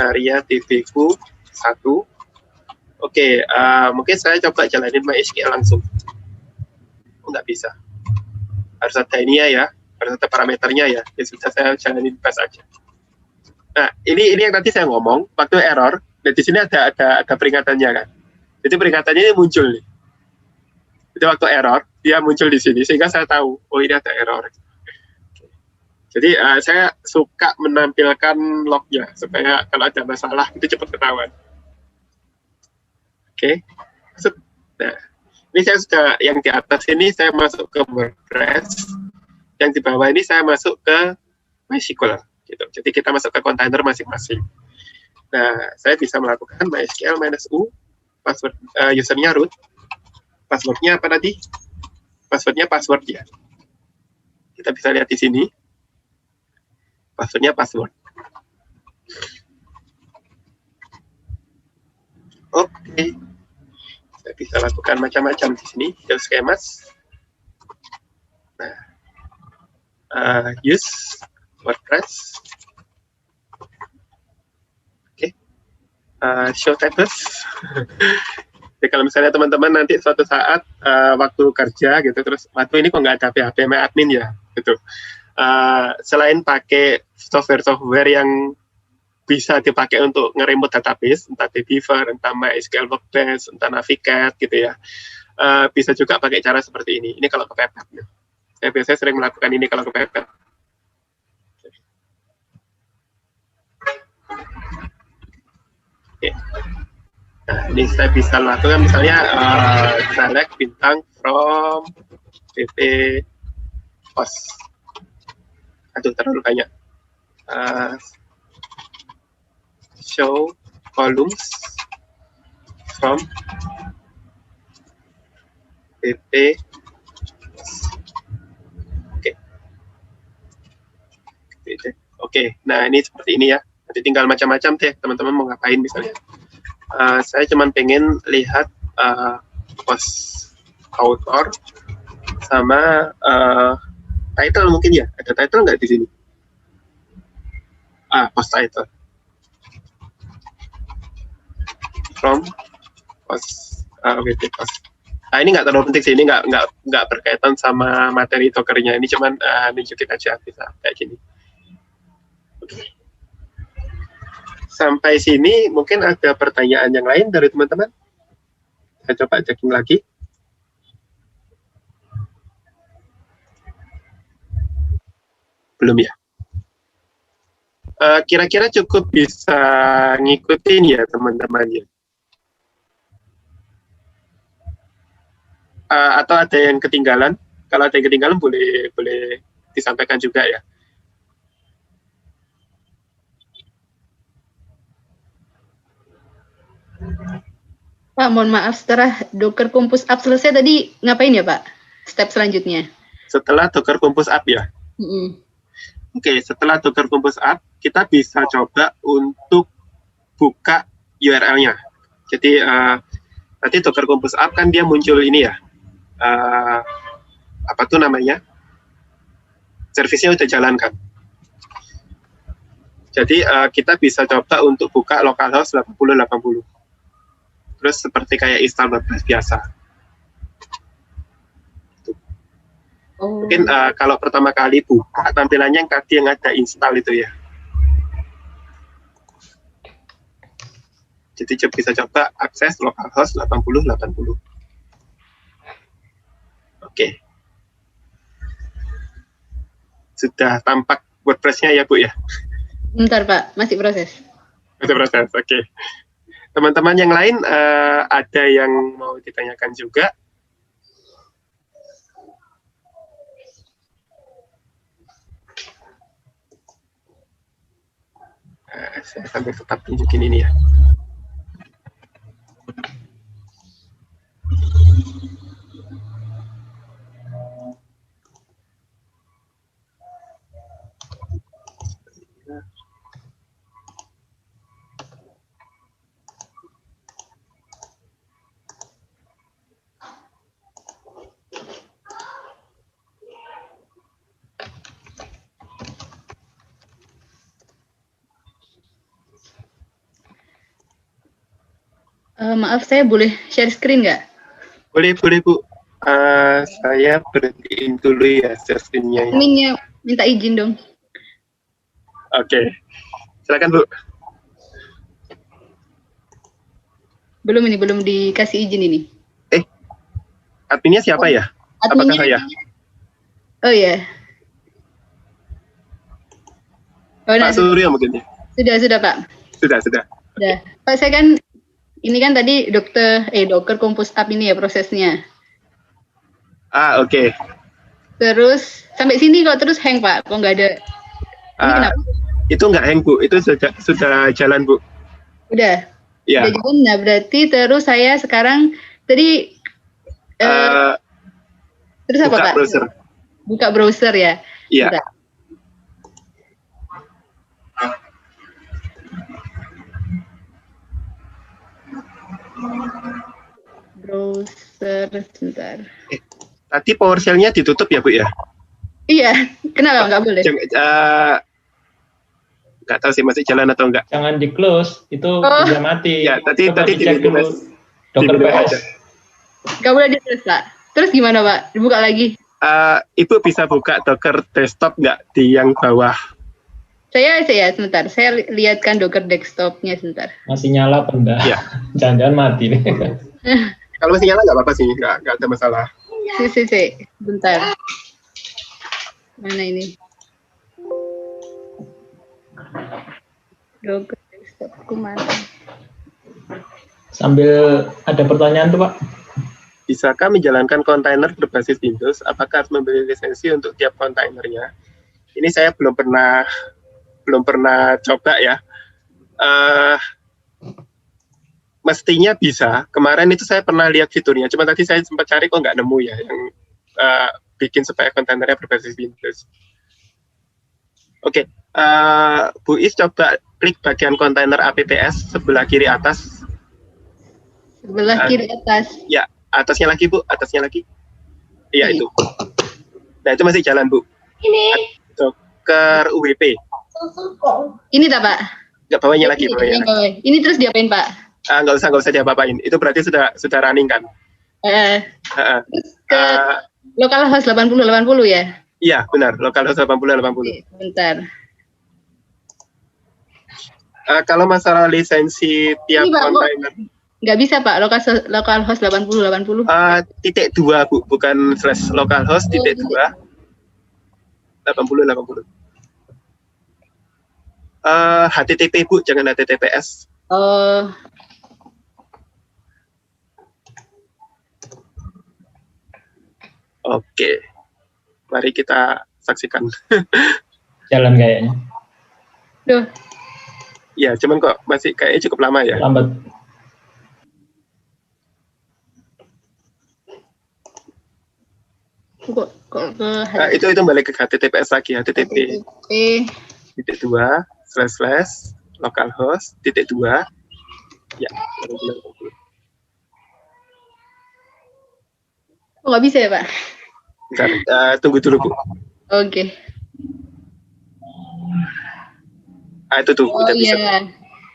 Maria TV-ku 1. Oke, mungkin saya coba jalanin MySQL langsung. Nggak bisa. Harus ada ini ya, harus ada parameternya ya. Ya sudah, saya jalanin pas aja. Nah, ini yang tadi saya ngomong, waktu error, dan di sini ada peringatannya kan. Jadi peringatannya ini muncul nih. Jadi waktu error, dia muncul di sini, sehingga saya tahu, oh ini ada error. Jadi saya suka menampilkan lognya, supaya kalau ada masalah, itu cepat ketahuan. Oke. Nah, ini saya sudah, yang di atas ini saya masuk ke WordPress, yang di bawah ini saya masuk ke MySQL. Gitu. Jadi kita masuk ke kontainer masing-masing. Nah, saya bisa melakukan MySQL -u, password usernya root, passwordnya apa tadi? Passwordnya password ya. Kita bisa lihat di sini. Passwordnya password. Oke. Saya bisa lakukan macam-macam di sini. Use schemas. Nah, use WordPress. Oke. Show tables. Jadi kalau misalnya teman-teman nanti suatu saat waktu kerja gitu, terus waktu ini kok nggak ada PHP admin ya, gitu. Selain pakai software yang bisa dipakai untuk nge-remote database, entah Beaver, entah MySQL Workbench, entah Navigate gitu ya. Bisa juga pakai cara seperti ini. Ini kalau kepepet. Saya biasanya sering melakukan ini kalau kepepet. Oke. Nah, ini saya bisa lakukan misalnya select bintang from pp post. Aduh, terlalu banyak. Show columns from pp. Oke, nah ini seperti ini ya. Nanti tinggal macam-macam deh, teman-teman mau ngapain misalnya. Saya cuma pengen lihat post author sama title mungkin ya. Ada title nggak di sini? Post title. From post WP post. Ini nggak terlalu penting sih, ini nggak berkaitan sama materi Docker-nya. Ini cuman nunjukin aja bisa kayak gini. Okay. Sampai sini mungkin ada pertanyaan yang lain dari teman-teman. Saya coba checking lagi. Belum ya? Kira-kira cukup bisa ngikutin ya teman-teman ya. Atau ada yang ketinggalan? Kalau ada yang ketinggalan boleh disampaikan juga ya. Pak, mohon maaf, setelah Docker Compose Up selesai tadi ngapain ya Pak? Step selanjutnya? Setelah Docker Compose Up ya? Oke, setelah Docker Compose Up, kita bisa coba untuk buka URL-nya. Jadi, nanti Docker Compose Up kan dia muncul ini ya, apa tuh namanya? Servisnya udah jalan kan? Jadi, kita bisa coba untuk buka localhost 8080. Terus seperti kayak install WordPress biasa. Mungkin kalau pertama kali buka tampilannya yang tadi yang ada install itu ya. Jadi bisa coba akses localhost 8080. Oke. Sudah tampak WordPress-nya ya Bu ya? Bentar Pak, masih proses. Masih proses, oke. Teman-teman yang lain ada yang mau ditanyakan juga? Saya sambil tetap tunjukin ini ya. Maaf, saya boleh share screen nggak? Boleh, Bu. Saya berhentiin dulu ya share screen-nya. Ya. Minta izin dong. Oke. Silakan, Bu. Belum dikasih izin ini. Adminnya siapa ya? Apakah saya? Oh ya. Oh, Pak Suryo mungkin ya? Sudah Pak. Sudah. Pak, saya kan ini kan tadi Docker Compose Up ini ya prosesnya. Oke. Terus sampai sini kok terus hang Pak, kok nggak ada. Ini kenapa? Itu nggak hang Bu, itu sudah jalan Bu. Udah. Ya. Udah jalan, nah berarti terus saya sekarang tadi terus apa Pak? Browser. Buka browser ya. Iya. Browser sebentar. Tadi PowerShell-nya ditutup ya Bu ya? Iya, kenapa nggak boleh? Nggak tahu sih masih jalan atau enggak. Jangan di close, itu bisa mati. Ya, tadi dicek dulu Docker PS. Nggak boleh di close Pak. Terus gimana Pak? Dibuka lagi? Ibu bisa buka Docker desktop nggak di yang bawah? Saya sebentar. Saya lihatkan Docker desktopnya sebentar. Masih nyala apa enggak? Ya. Jangan-jangan mati nih. Kalau masih nyala nggak apa-apa sih, nggak ada masalah. Bentar. Mana ini? Docker desktopku mana? Sambil ada pertanyaan tuh Pak. Bisakah menjalankan kontainer berbasis Windows? Apakah harus membeli lisensi untuk tiap kontainernya? Ini saya belum pernah coba ya. Mestinya bisa. Kemarin itu saya pernah lihat fiturnya. Cuma tadi saya sempat cari kok nggak nemu ya yang bikin supaya kontainernya berbasis Windows. Oke, Bu Is coba klik bagian kontainer APPS sebelah kiri atas. Sebelah kiri atas. Ya, atasnya lagi Bu, atasnya lagi. Iya itu. Nah itu masih jalan Bu. Ini. Docker UWP. Ini tak Pak? Nggak bawahnya lagi. Ini terus diapain Pak? Nggak usah diapa-apain. Itu berarti sudah running kan? Terus ke localhost 80 ya? Iya benar, localhost 80. Bentar. Kalau masalah lisensi tiap kontainer. Nggak bisa Pak, localhost 80. Titik 2 Bu, bukan slash localhost titik 2. 80. HTTP Bu, jangan HTTPS. Oke. Mari kita saksikan. Jalan kayaknya. Duh. Ya, cuman kok masih kayaknya cukup lama ya. Lambat. Itu balik ke HTTPS lagi, HTTP titik 2 slash localhost titik 2 ya. Nggak bisa ya Pak? Bentar, tunggu dulu Bu. Oke. Itu tuh udah bisa.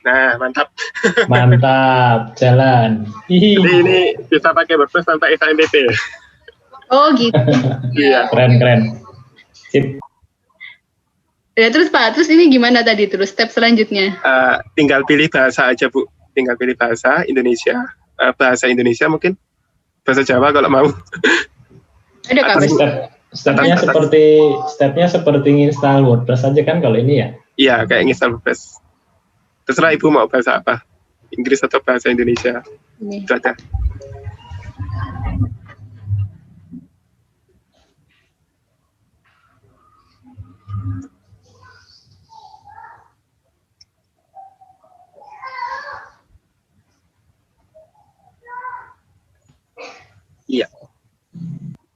Nah mantap. Mantap, jalan. Jadi ini bisa pakai WordPress tanpa XAMPP. Oh gitu. Iya. Keren. Sip. Ya terus Pak, terus ini gimana tadi terus step selanjutnya? Tinggal pilih bahasa aja Bu. Tinggal pilih bahasa Indonesia. Bahasa Indonesia mungkin. Bahasa Jawa kalau mau. Ada kabar. Stepnya seperti install WordPress aja kan kalau ini ya? Iya, kayak install WordPress. Terserah Ibu mau bahasa apa. Inggris atau bahasa Indonesia. Itu ada. Iya.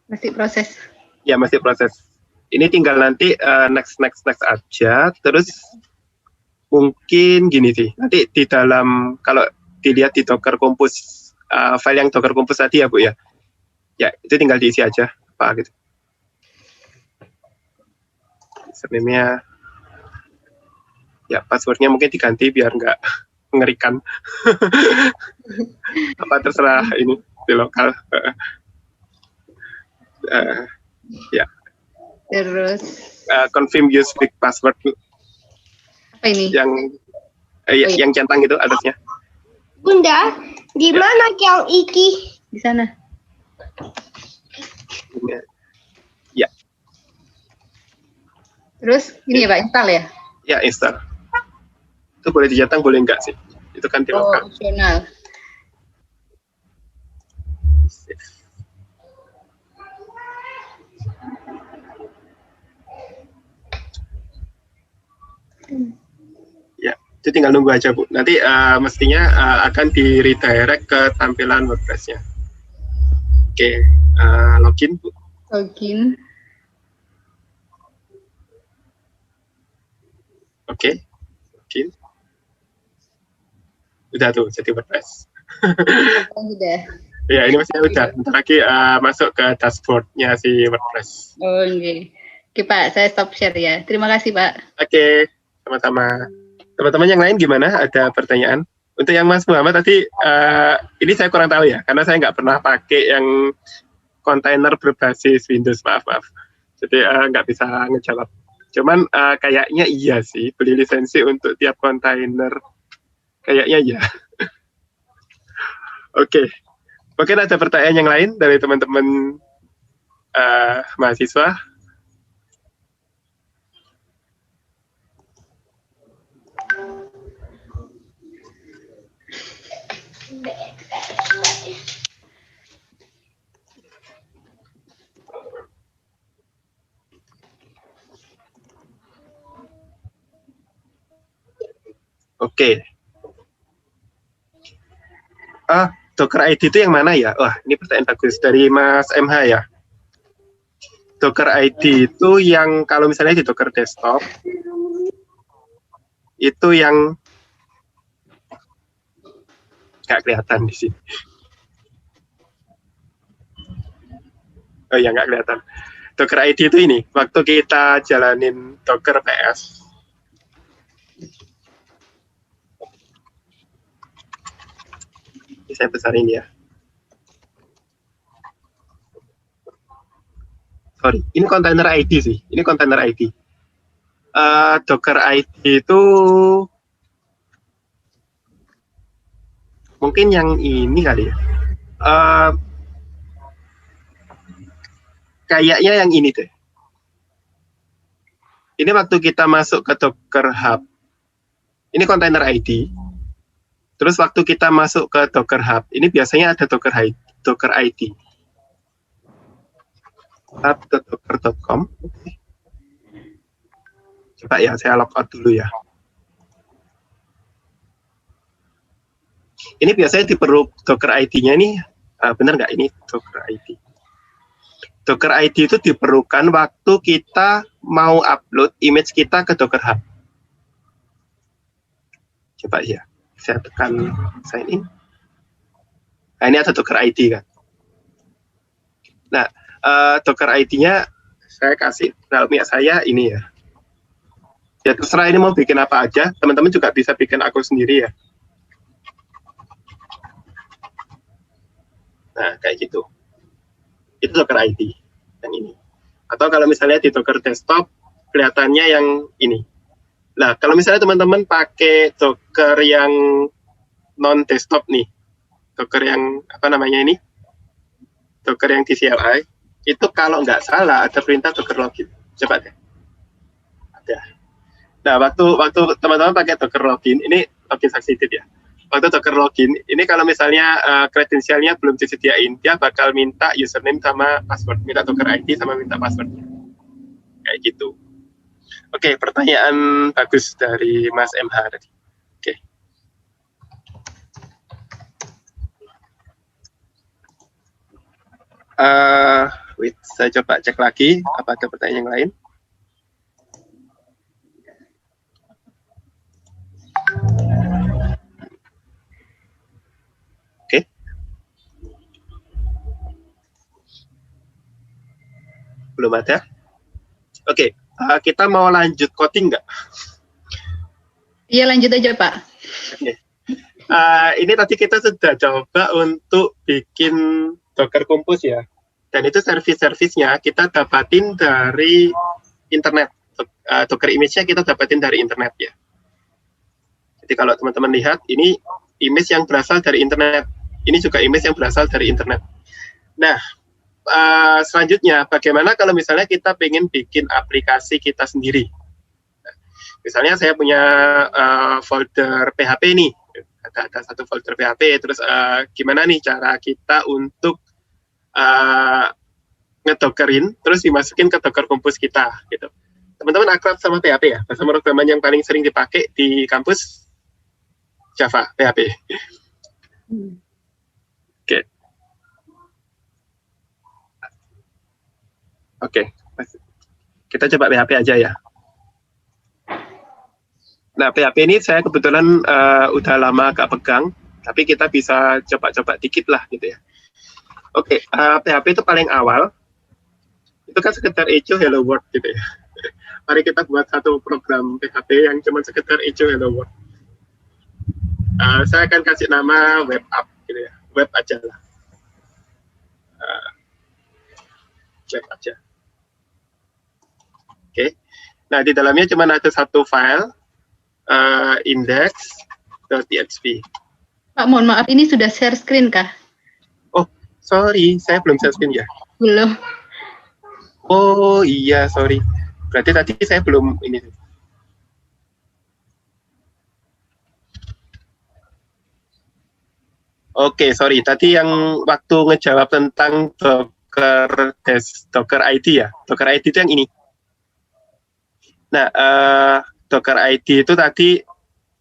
Masih proses. Ya, masih proses. Ini tinggal nanti next aja. Terus mungkin gini sih. Nanti di dalam, kalau dilihat di Docker Compose, file yang Docker Compose tadi ya Bu ya. Ya, itu tinggal diisi aja. Apa gitu. Username-nya. Ya, password-nya mungkin diganti biar nggak mengerikan. Apa terserah ini di lokal. Ya. Terus Confirm use big password. apa ini? Yang iya. yang centang itu atasnya. Bunda, di mana yang iki? Di sana. Ya. Terus ini ya Pak, install ya? Ya, install. Itu boleh dicentang, boleh enggak sih? Itu kan di lokal. Opsional. Ya, itu tinggal nunggu aja Bu. Nanti mestinya akan di redirect ke tampilan WordPress-nya. Oke, login Bu. Login. Oke, login. Udah tuh, jadi WordPress. Udah. Ya, ini masih udah. Bentar lagi masuk ke dashboard-nya si WordPress. Oh, oke. Oke Pak, saya stop share ya. Terima kasih Pak. Oke, sama-sama. Teman-teman yang lain gimana? Ada pertanyaan? Untuk yang Mas Muhammad tadi, ini saya kurang tahu ya, karena saya nggak pernah pakai yang kontainer berbasis Windows, maaf. Jadi nggak bisa ngejawab. Cuman kayaknya iya sih, beli lisensi untuk tiap kontainer. Kayaknya iya. Oke. Mungkin ada pertanyaan yang lain dari teman-teman mahasiswa? Oke. Docker ID itu yang mana ya? Wah, ini pertanyaan bagus dari Mas MH ya. Docker ID itu yang kalau misalnya di Docker desktop itu yang nggak kelihatan di sini. Oh ya, nggak kelihatan. Docker ID itu ini, waktu kita jalanin Docker PS. Saya besarin ya. Sorry, ini kontainer ID sih. Ini kontainer ID. Docker ID itu mungkin yang ini kali ya. Kayaknya yang ini deh. Ini waktu kita masuk ke Docker Hub. Ini kontainer ID. Terus waktu kita masuk ke Docker Hub, ini biasanya ada Docker ID. Hub.docker.com. Coba ya, saya logout dulu ya. Ini biasanya diperlu Docker ID-nya nih, benar nggak ini Docker ID? Docker ID itu diperlukan waktu kita mau upload image kita ke Docker Hub. Coba ya. Saya tekan sign in. Nah, ini ada Docker ID kan. Nah, Docker ID-nya saya kasih dalamnya saya ini ya. Ya terserah ini mau bikin apa aja. Teman-teman juga bisa bikin akun sendiri ya. Nah, kayak gitu. Itu Docker ID yang ini. Atau kalau misalnya di Docker desktop kelihatannya yang ini. Nah, kalau misalnya teman-teman pakai Docker yang non-desktop nih, Docker yang apa namanya ini, Docker yang di CLI, itu kalau nggak salah ada perintah Docker login. Coba deh. Ada. Nah, waktu teman-teman pakai Docker login, ini login succeeded ya. Waktu Docker login, ini kalau misalnya kredensialnya belum disediain, dia bakal minta username sama password, minta Docker ID sama minta passwordnya. Kayak gitu. Oke, pertanyaan bagus dari Mas MH tadi. Oke. Wait, saya coba cek lagi, apa ada pertanyaan yang lain? Oke. Belum ada? Oke. Kita mau lanjut coding nggak? Iya, lanjut aja Pak. Oke. Ini tadi kita sudah coba untuk bikin Docker Compose ya. Dan itu servis-servisnya kita dapatin dari internet. Docker image-nya kita dapatin dari internet ya. Jadi kalau teman-teman lihat, ini image yang berasal dari internet. Ini juga image yang berasal dari internet. Nah, selanjutnya, bagaimana kalau misalnya kita pengen bikin aplikasi kita sendiri? Misalnya saya punya folder PHP nih, ada satu folder PHP, terus gimana nih cara kita untuk ngedockerin, terus dimasukin ke Docker Compose kita, gitu. Teman-teman akrab sama PHP ya? Bahasa pemrograman yang paling sering dipakai di kampus Java, PHP. Oke. Kita coba PHP aja ya. Nah, PHP ini saya kebetulan udah lama gak pegang, tapi kita bisa coba-coba dikit lah gitu ya. Oke, PHP itu paling awal, itu kan sekedar echo hello world gitu ya. Mari kita buat satu program PHP yang cuma sekedar echo hello world. Saya akan kasih nama web app gitu ya, web aja lah. Web aja. Oke. Nah, di dalamnya cuma ada satu file, index.txt. Pak, mohon maaf, ini sudah share screen kah? Oh, sorry, saya belum share screen ya. Belum. Oh iya, sorry. Berarti tadi saya belum ini. Oke, sorry. Tadi yang waktu ngejawab tentang Docker ID ya. Docker ID itu yang ini. Nah, Docker ID itu tadi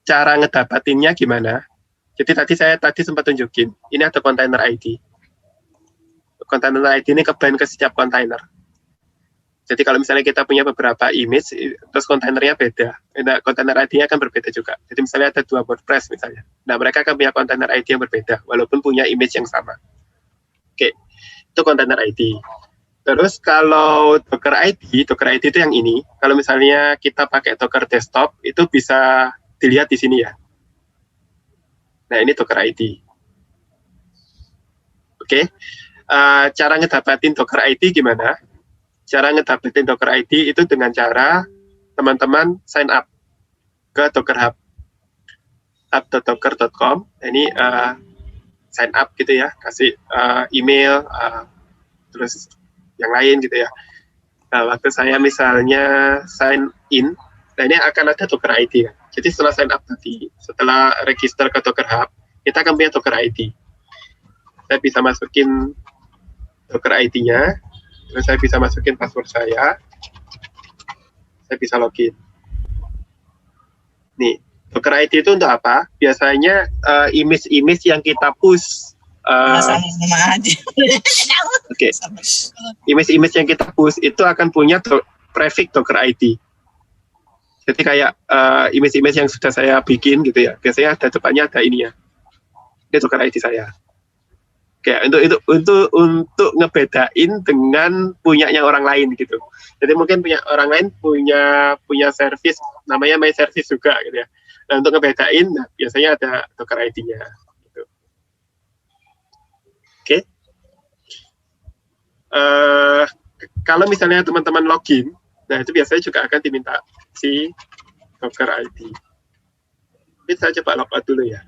cara ngedapatinnya gimana? Jadi saya sempat tunjukin. Ini ada container ID. Container ID ini ke-bind ke setiap container. Jadi kalau misalnya kita punya beberapa image, terus kontainernya beda. Nah, kontainer ID-nya akan berbeda juga. Jadi misalnya ada 2 WordPress misalnya. Nah, mereka akan punya kontainer ID yang berbeda, walaupun punya image yang sama. Oke, itu kontainer ID. Terus kalau Docker ID itu yang ini. Kalau misalnya kita pakai Docker Desktop, itu bisa dilihat di sini ya. Nah, ini Docker ID. Oke, cara ngedapatin Docker ID gimana? Cara ngedapetin Docker ID itu dengan cara teman-teman sign up ke Docker Hub, hub.docker.com. Ini sign up gitu ya, kasih email, terus yang lain gitu ya. Nah, waktu saya misalnya sign in, nah ini akan ada Docker ID ya. Jadi setelah sign up tadi, setelah register ke Docker Hub, kita akan punya Docker ID. Saya bisa masukin Docker ID-nya, terus saya bisa masukin password saya bisa login. Nih, Docker ID itu untuk apa? Biasanya image-image yang kita push. Oke. Image-image yang kita push itu akan punya prefix Docker ID. Jadi kayak image-image yang sudah saya bikin gitu ya. Biasanya ada depannya ada ini ya. Ini Docker ID saya. Oke, untuk ngebedain dengan punyanya orang lain gitu. Jadi mungkin punya orang lain punya service namanya My Service juga gitu ya. Nah, untuk ngebedain nah, biasanya ada Docker ID-nya gitu. Oke. Kalau misalnya teman-teman login, nah itu biasanya juga akan diminta si Docker ID. Ini saya coba logout dulu ya.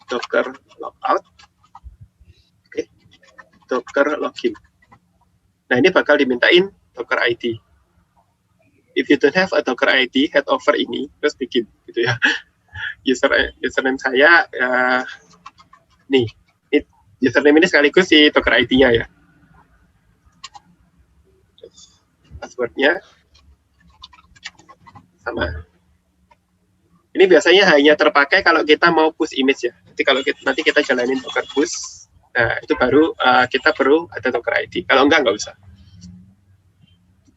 Docker logout, oke, Docker login. Nah ini bakal dimintain Docker ID. If you don't have a Docker ID, head over ini, terus bikin, gitu ya. Username saya, nih, username ini sekaligus si Docker ID-nya ya. Password-nya sama. Ini biasanya hanya terpakai kalau kita mau push image ya. Jadi kalau nanti kita jalanin Docker push, nah itu baru kita perlu ada Docker ID. Kalau enggak usah.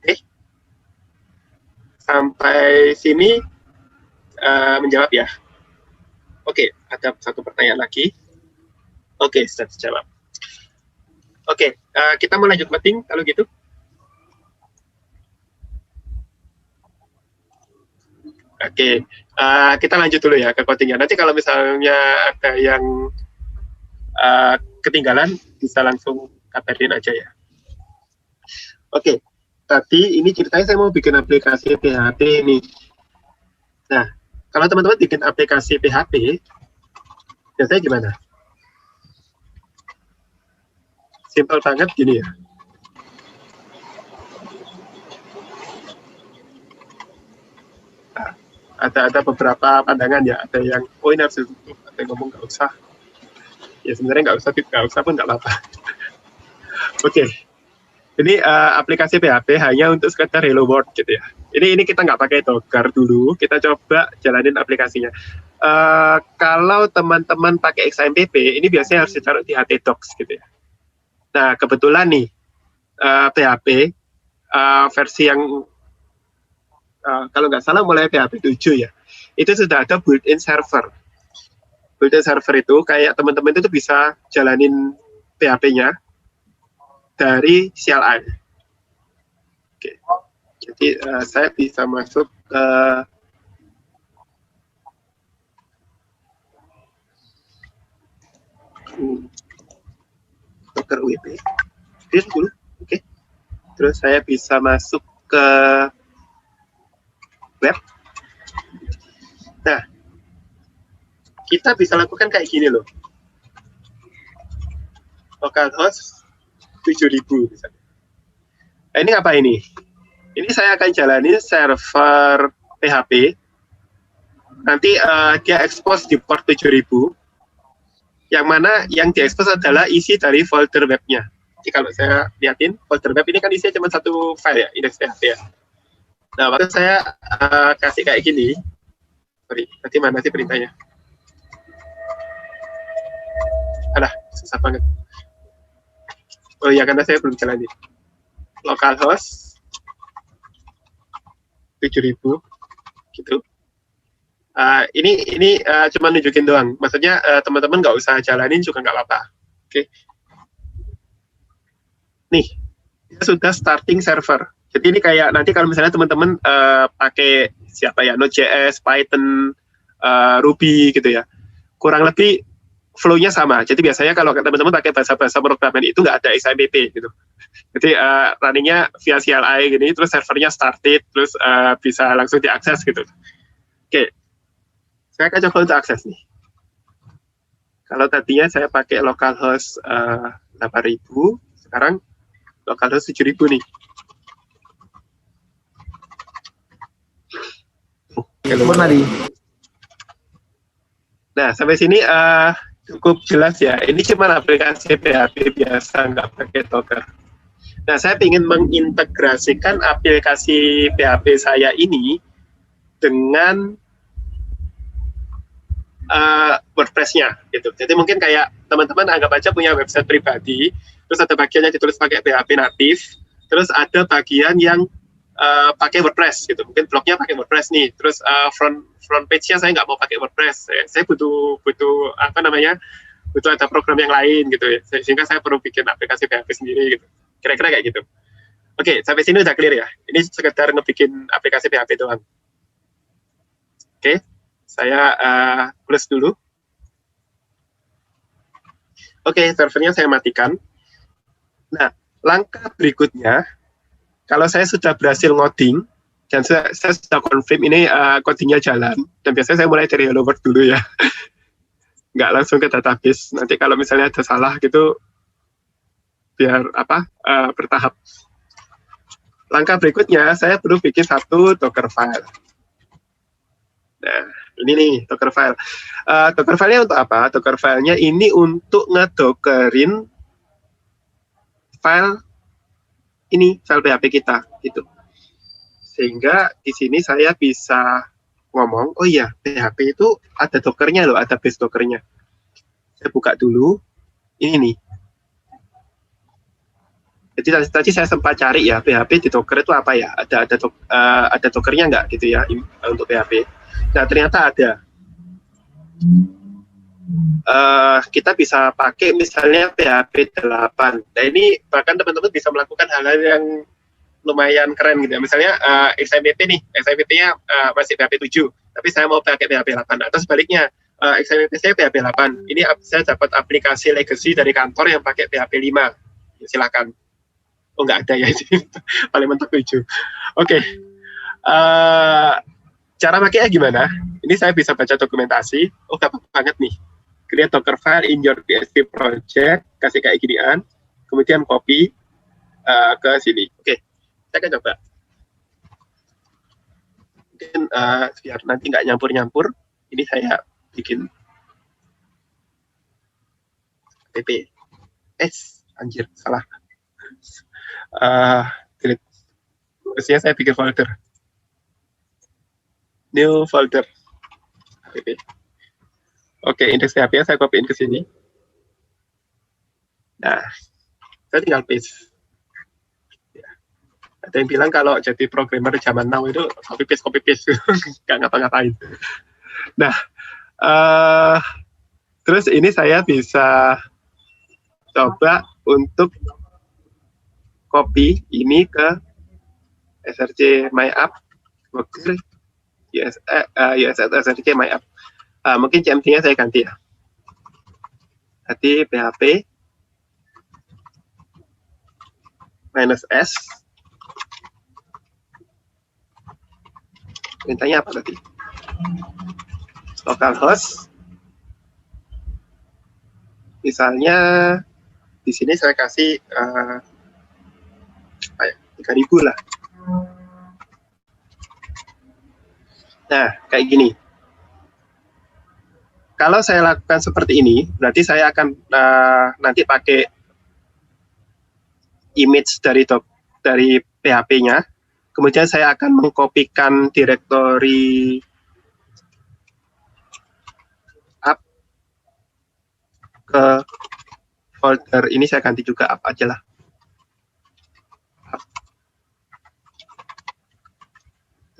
Oke. Sampai sini menjawab ya. Oke, ada satu pertanyaan lagi. Oke, sudah dijawab. Oke, kita mau lanjut meeting kalau gitu. Oke, kita lanjut dulu ya ke codingnya. Nanti kalau misalnya ada yang ketinggalan, bisa langsung kabarin aja ya. Oke, tadi ini ceritanya saya mau bikin aplikasi PHP nih. Nah, kalau teman-teman bikin aplikasi PHP, biasanya gimana? Simple banget gini ya. Ada beberapa pandangan ya, ada yang ini harus ditutup, ada yang ngomong nggak usah. Ya sebenarnya nggak usah pun nggak apa-apa. Oke, ini aplikasi PHP hanya untuk sekedar hello world gitu ya. Ini kita nggak pakai Docker dulu, kita coba jalanin aplikasinya. Kalau teman-teman pakai XAMPP, ini biasanya harus ditaruh di htdocs gitu ya. Nah kebetulan nih PHP versi yang kalau nggak salah mulai PHP 7 ya, itu sudah ada built-in server. Built-in server itu kayak teman-teman itu bisa jalanin PHP-nya dari CLI. Oke. Jadi saya bisa masuk ke Docker WP. Dulu. Oke. Terus saya bisa masuk ke web. Nah, kita bisa lakukan kayak gini loh. Localhost 7000 misalnya. Nah, ini apa ini? Ini saya akan jalani server PHP. Nanti dia expose di port 7000. Yang mana yang diekspos adalah isi dari folder webnya. Jadi kalau saya lihatin, folder web ini kan isinya cuma satu file ya, index PHP ya. Nah, waktu saya kasih kayak gini, sorry, berarti mana sih perintahnya? Alah, susah banget. Oh iya, karena saya belum jalanin. Localhost 7000, gitu. Ini cuma nunjukin doang. Maksudnya teman-teman nggak usah jalanin juga nggak apa-apa. Oke. Nih, sudah starting server. Jadi ini kayak nanti kalau misalnya teman-teman pakai siapa ya, Node.js, Python, Ruby gitu ya, kurang lebih flow-nya sama. Jadi biasanya kalau teman-teman pakai bahasa-bahasa programan itu nggak ada XAMPP gitu. Jadi running-nya via CLI gini, terus servernya started, terus bisa langsung diakses gitu. Oke, saya akan coba untuk akses nih. Kalau tadinya saya pakai localhost 8000, sekarang localhost 7000 nih. Nah, sampai sini cukup jelas ya. Ini cuma aplikasi PHP biasa, nggak pakai Docker. Nah, saya ingin mengintegrasikan aplikasi PHP saya ini dengan WordPress-nya, gitu. Jadi mungkin kayak teman-teman anggap aja punya website pribadi, terus ada bagian yang ditulis pakai PHP natif, terus ada bagian yang pakai WordPress gitu, mungkin blognya pakai WordPress nih, terus front page-nya saya nggak mau pakai WordPress, saya butuh apa namanya, butuh ada program yang lain gitu ya, sehingga saya perlu bikin aplikasi PHP sendiri gitu, kira-kira kayak gitu. Oke, sampai sini udah clear ya, ini sekedar ngebikin aplikasi PHP doang. Oke, saya close dulu. Oke, servernya saya matikan. Nah, langkah berikutnya, kalau saya sudah berhasil ngoding, dan saya sudah confirm ini codingnya jalan, dan biasanya saya mulai dari hello world dulu ya, nggak langsung ke database. Nanti kalau misalnya ada salah gitu, biar bertahap. Langkah berikutnya, saya perlu bikin satu Docker file. Nah, ini nih Docker file. Docker file-nya untuk apa? Docker file-nya ini untuk ngedockerin file ini, file PHP kita, gitu. Sehingga di sini saya bisa ngomong, oh iya, PHP itu ada Docker-nya loh, ada base Docker-nya. Saya buka dulu, ini nih. Jadi tadi saya sempat cari ya, PHP di Docker itu apa ya? Ada Docker-nya nggak gitu ya untuk PHP. Nah, ternyata ada. Kita bisa pakai misalnya PHP 8. Nah, ini bahkan teman-teman bisa melakukan hal-hal yang lumayan keren gitu ya. Misalnya XAMPP nih, XAMPP-nya masih PHP 7. tapi saya mau pakai PHP 8, atau sebaliknya XMPP saya PHP 8, ini saya dapat aplikasi legacy dari kantor yang pakai PHP 5, ya, silakan. Oh nggak ada ya, paling mentok 7. Oke. Cara pakainya gimana? Ini saya bisa baca dokumentasi. Oh gampang banget nih. Create Docker file in your PHP project, kasih kayak ginian, kemudian copy ke sini. Oke, saya akan coba. Mungkin biar nanti nggak nyampur-nyampur, ini saya bikin pp. Anjir, salah. Delete. Terusnya saya bikin folder. New folder. App. Oke, indeks PHP saya copyin ke sini. Nah, saya tinggal paste. Ya. Ada yang bilang kalau jadi programmer zaman now itu copy paste, nggak ngapa-ngapain. Nah, terus ini saya bisa coba untuk copy ini ke src myapp, src myapp. Mungkin CMD-nya saya ganti ya. Jadi PHP -s. Perintahnya apa tadi? Localhost. Misalnya di sini saya kasih 3.000 lah. Nah, kayak gini. Kalau saya lakukan seperti ini, berarti saya akan nanti pakai image dari PHP-nya, kemudian saya akan mengkopikan direktori app ke folder ini, saya ganti juga app aja lah.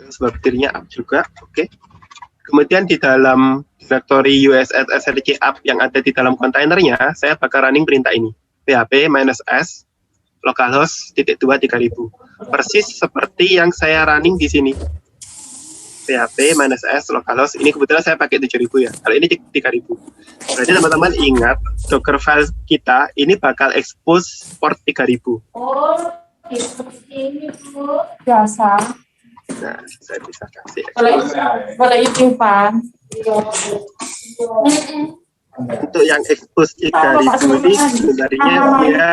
Sebab dirinya app juga, oke. Kemudian di dalam direktori USSRC app yang ada di dalam kontainernya, saya bakal running perintah ini, php -s localhost /2 3000. Persis seperti yang saya running di sini. php -s localhost, ini kebetulan saya pakai 7.000 ya, kalau ini 3.000. Berarti teman-teman ingat, Docker file kita ini bakal expose port 3.000. Oh, ini Bu. Biasa. Nah, saya bisa kasih boleh izin, Pak. untuk yang expose 3.000 ini sebenarnya dia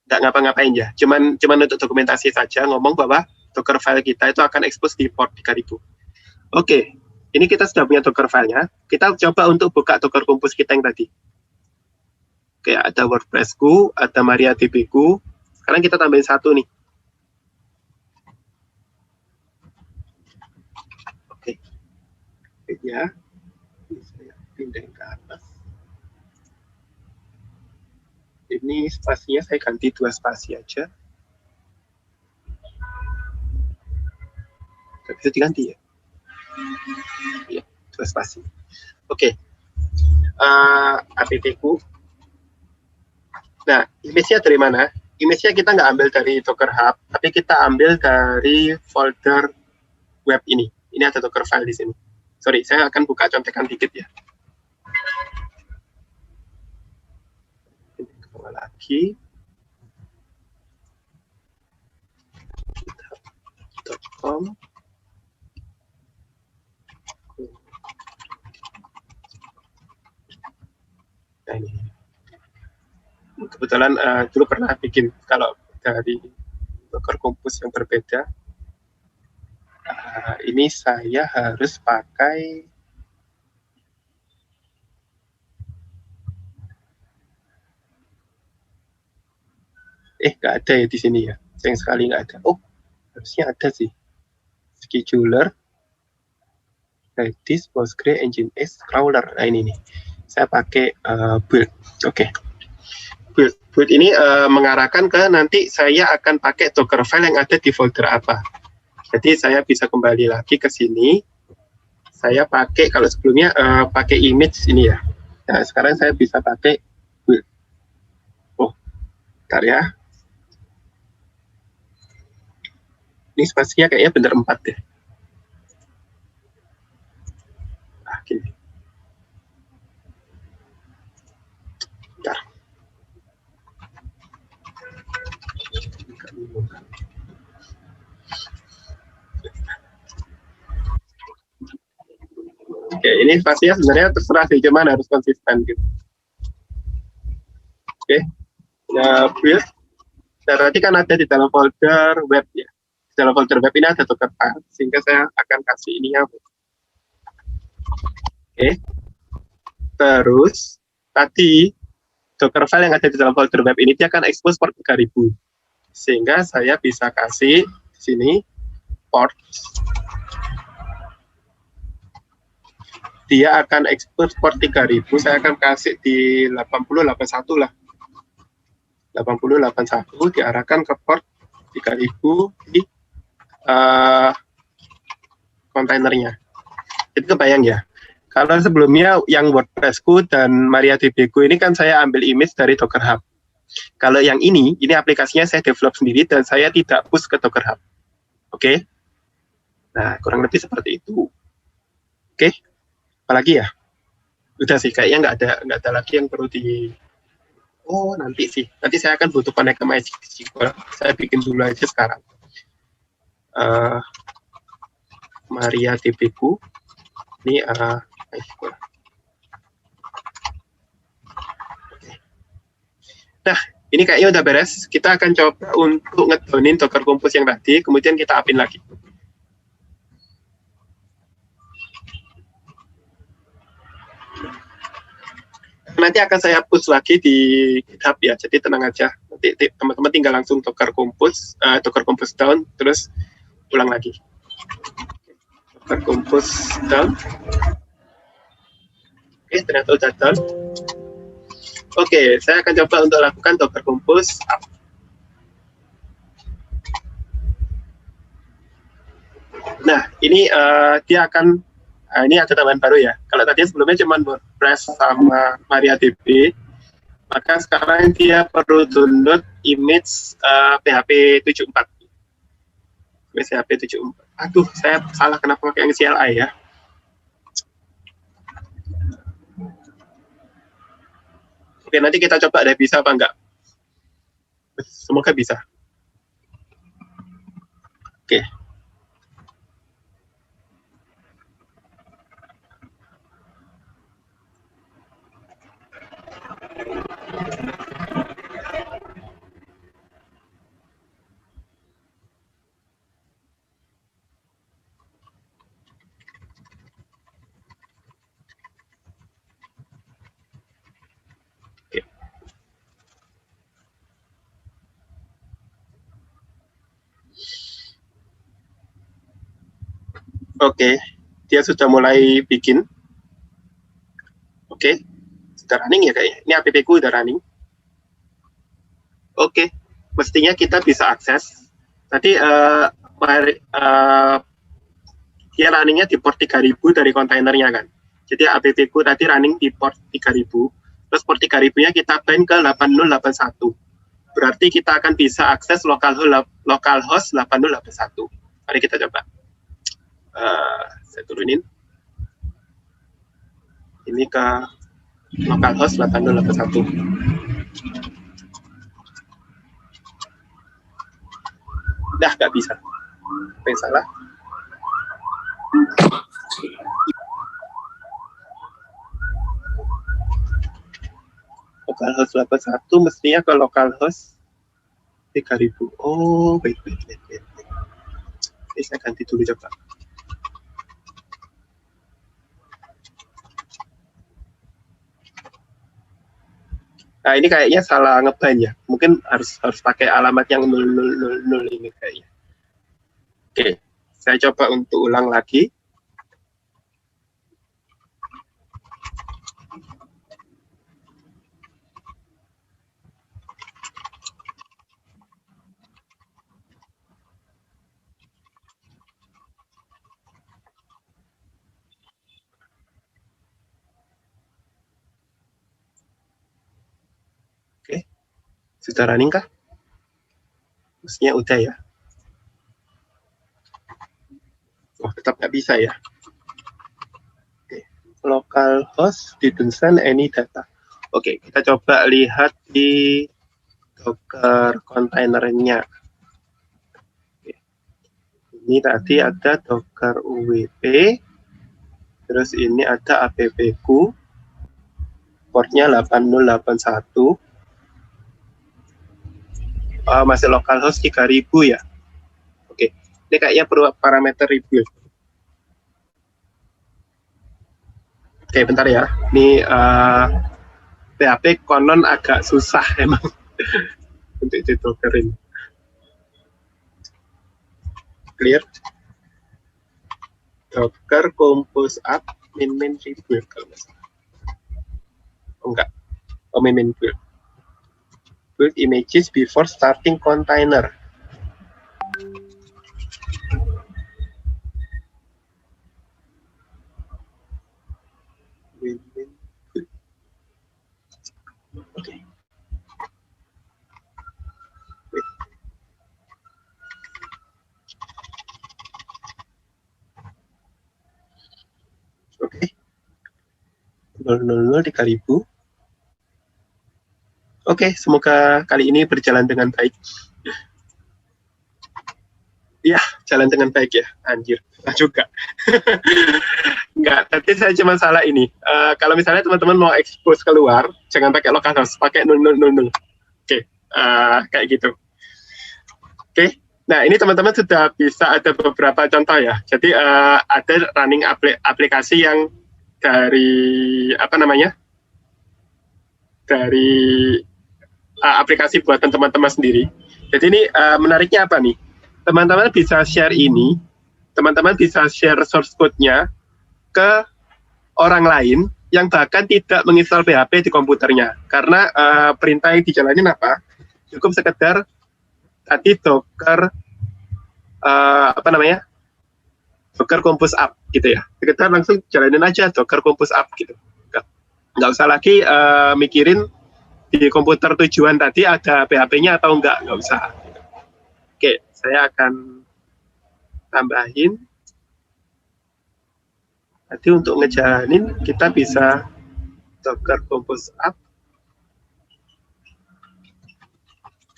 nggak ngapa-ngapain ya, cuman untuk dokumentasi saja, ngomong bahwa Docker file kita itu akan expose di port 3000. Oke, ini kita sudah punya Docker filenya, kita coba untuk buka Docker Compose kita yang tadi. Oke, ada WordPress-ku, ada MariaDB-ku, sekarang kita tambahin satu nih. Ya, saya pindahin ke atas. Ini spasinya saya ganti 2 spasi aja. Gak bisa diganti ya? Ya, 2 spasi. Oke, apt-ku. Nah, image-nya dari mana? Image-nya kita nggak ambil dari Docker Hub, tapi kita ambil dari folder web ini. Ini ada Docker file di sini. Sorry, saya akan buka contekan dikit ya. Ini ke bawah lagi. .com. Nah ini. Kebetulan dulu pernah bikin kalau dari Docker Compose yang berbeda. Ini saya harus pakai nggak ada ya di sini ya, sayang sekali nggak ada. Oh, harusnya ada sih. Scheduler, Redis, Postgre, Nginx, Crawler. Nah ini nih, saya pakai build. Oke. Build ini mengarahkan ke nanti saya akan pakai Docker file yang ada di folder apa. Jadi saya bisa kembali lagi ke sini. Saya pakai, kalau sebelumnya pakai image ini ya. Nah, sekarang saya bisa pakai build. Oh, bentar ya. Ini spasinya kayaknya bener 4 deh. ini pastinya sebenarnya terserah sih, cuman harus konsisten gitu. Oke. Nah, build. Nah, tadi kan ada di dalam folder web ya. Di dalam folder web ini ada Docker file, sehingga saya akan kasih ini ya. Oke. Terus tadi Docker file yang ada di dalam folder web ini dia akan expose port 3000. Sehingga saya bisa kasih di sini port. Dia akan expose port 3000, saya akan kasih di 8081 lah. 8081 diarahkan ke port 3000 di kontainernya. Itu kebayang ya. Kalau sebelumnya yang WordPress-ku dan MariaDB-ku ini kan saya ambil image dari Docker Hub. Kalau yang ini aplikasinya saya develop sendiri dan saya tidak push ke Docker Hub. Oke? Nah, kurang lebih seperti itu. Oke? Apalagi ya? Udah sih, kayaknya nggak ada lagi yang perlu di... Oh, nanti sih. Nanti saya akan butuh connect ke MySQL. Saya bikin dulu aja sekarang. MariaDB-ku. Ini MySQL. Nah, ini kayaknya udah beres. Kita akan coba untuk ngedownin Docker Compose yang tadi, kemudian kita upin lagi. Nanti akan saya push lagi di GitHub ya, jadi tenang aja. Nanti teman-teman tinggal langsung Docker Compose down, terus ulang lagi. Docker Compose down. Oke, ternyata udah down. Oke, saya akan coba untuk lakukan Docker Compose up. Nah, ini dia akan ini ada tambahan baru ya. Kalau tadi sebelumnya cuma WordPress sama MariaDB, maka sekarang dia perlu download image PHP 74. PHP 74. Aduh, saya salah kenapa pakai yang CLI ya. Oke, nanti kita coba deh bisa apa enggak. Semoga bisa. Oke. Oke, dia sudah mulai bikin. Oke, sudah running ya kayaknya. Ini app-ku udah running. Oke, mestinya kita bisa akses. Tadi dia runningnya di port 3000 dari kontainernya kan. Jadi app-ku tadi running di port 3000. Terus port 3000-nya kita bind ke 8081. Berarti kita akan bisa akses localhost 8081. Mari kita coba. Saya turunin ini ke localhost 8081. Dah nggak bisa. Apa yang salah? Localhost 81 mestinya ke localhost 3000. Oh, wait. Ini saya ganti dulu coba. Nah, ini kayaknya salah ngeban ya. Mungkin harus pakai alamat yang 000 ini kayaknya. Oke, saya coba untuk ulang lagi. Sudah running kah? Mestinya udah ya. Oh, tetap nggak bisa ya. Oke. Localhost didn't send any data. Oke, kita coba lihat di Docker kontainernya. Oke. Ini tadi ada Docker UWP. Terus ini ada APP-ku, portnya 8081. Masih localhost 3000 ya. Oke, ini kayaknya perlu parameter rebuild. Oke, bentar ya. Ini PHP konon agak susah emang untuk ditokerin. Clear. Docker compose up min rebuild kalau nggak salah. Oh enggak. Oh, min build. Build images before starting container. Oke. Oke. 000 3000. Oke, semoga kali ini berjalan dengan baik. Ya, jalan dengan baik ya, anjir. Nah juga. Enggak, tapi saya cuma salah ini. Kalau misalnya teman-teman mau expose keluar, jangan pakai localhost, pakai 0000. Oke, kayak gitu. Oke, nah ini teman-teman sudah bisa ada beberapa contoh ya. Jadi ada running aplikasi yang dari apa namanya? Dari aplikasi buatan teman-teman sendiri. Jadi ini menariknya apa nih? Teman-teman bisa share ini, teman-teman bisa share source code-nya ke orang lain yang bahkan tidak menginstal PHP di komputernya. Karena perintah yang dijalanin apa? Cukup sekedar tadi Docker apa namanya? Docker compose up gitu ya. Sekedar langsung jalanin aja Docker compose up gitu. Nggak usah lagi mikirin di komputer tujuan tadi ada PHP-nya atau nggak usah. Oke, saya akan tambahin. Nanti untuk ngejalanin kita bisa Docker compose up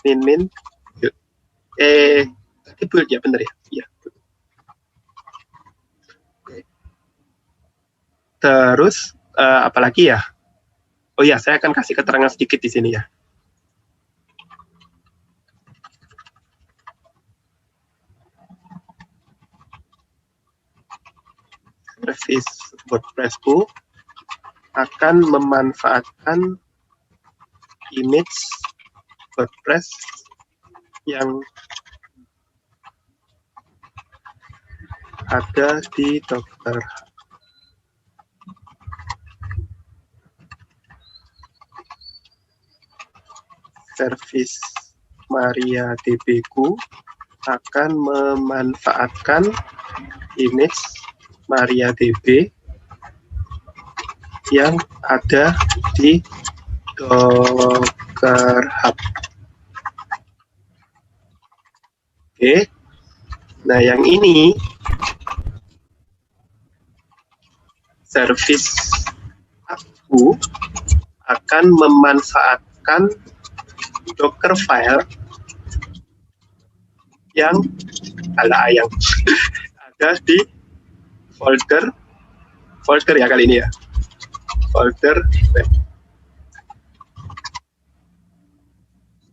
min tadi build ya, bener ya? Iya. Oke. Terus apalagi ya? Oh ya, saya akan kasih keterangan sedikit di sini ya. Service WordPress-ku akan memanfaatkan image WordPress yang ada di Docker. Service MariaDB-ku akan memanfaatkan image MariaDB yang ada di Docker Hub. Oke. Nah, yang ini service aku akan memanfaatkan Docker file yang yang ada di folder ya kali ini ya, folder web.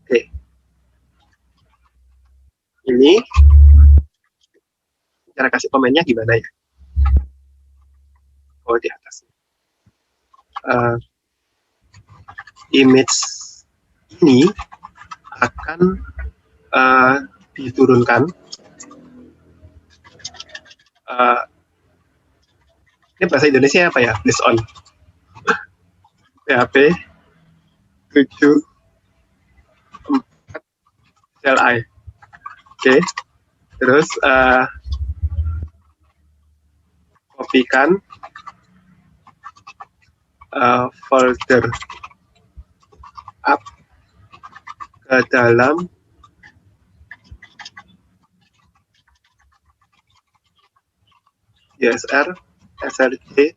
Oke, ini cara kasih komennya gimana ya? Oh, di atas. Image ini akan diturunkan. Ini bahasa Indonesia apa ya? Based on PHP 7.4 CLI. Oke, terus kopikan folder up ke dalam ISR SRC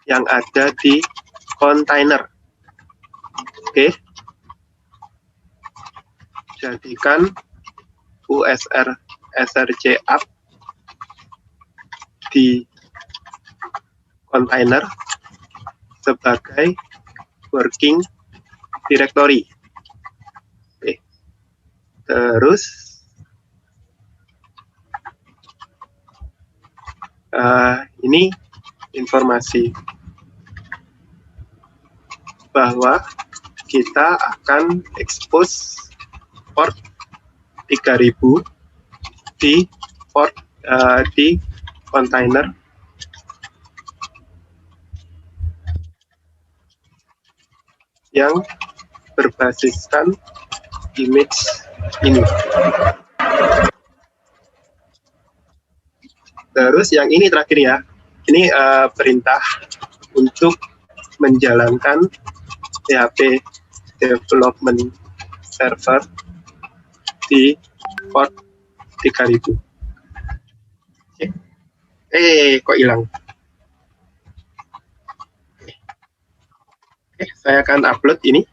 yang ada di kontainer. Oke. Jadikan USR SRC up di container sebagai working directory. Oke. Terus ini informasi bahwa kita akan expose port 3000 di di container yang berbasiskan image ini. Terus yang ini terakhir ya, ini perintah untuk menjalankan PHP development server di port 3000. Kok hilang? Oke, saya akan upload ini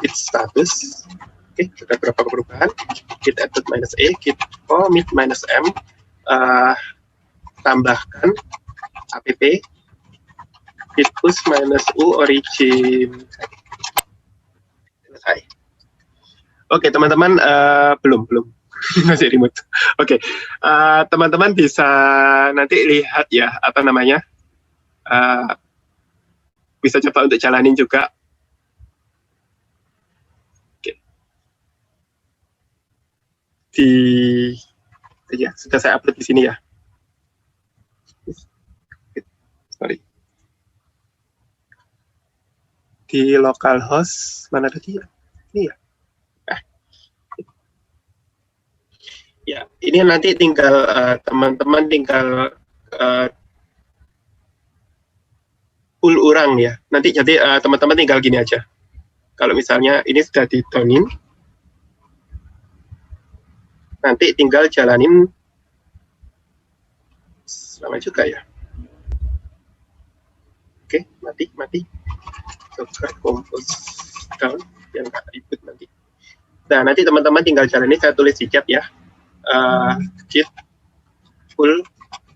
git status. Oke, ada beberapa perubahan. Git added -e, git commit -m, tambahkan app git push -u origin. Selesai. Oke, teman-teman, belum masih remote. Oke, teman-teman bisa nanti lihat ya, apa namanya, bisa coba untuk jalanin juga. Oke. Ya, sudah saya upload di sini ya. Sorry. Di localhost mana tadi ya? Ini ya. Ya, ini nanti tinggal teman-teman tinggal full orang ya. Nanti jadi teman-teman tinggal gini aja. Kalau misalnya ini sudah di-downin, nanti tinggal jalanin. Lama juga ya. Oke, mati. Docker compose down yang nggak ribet nanti. Nah, nanti teman-teman tinggal jalanin, saya tulis di chat ya. Git full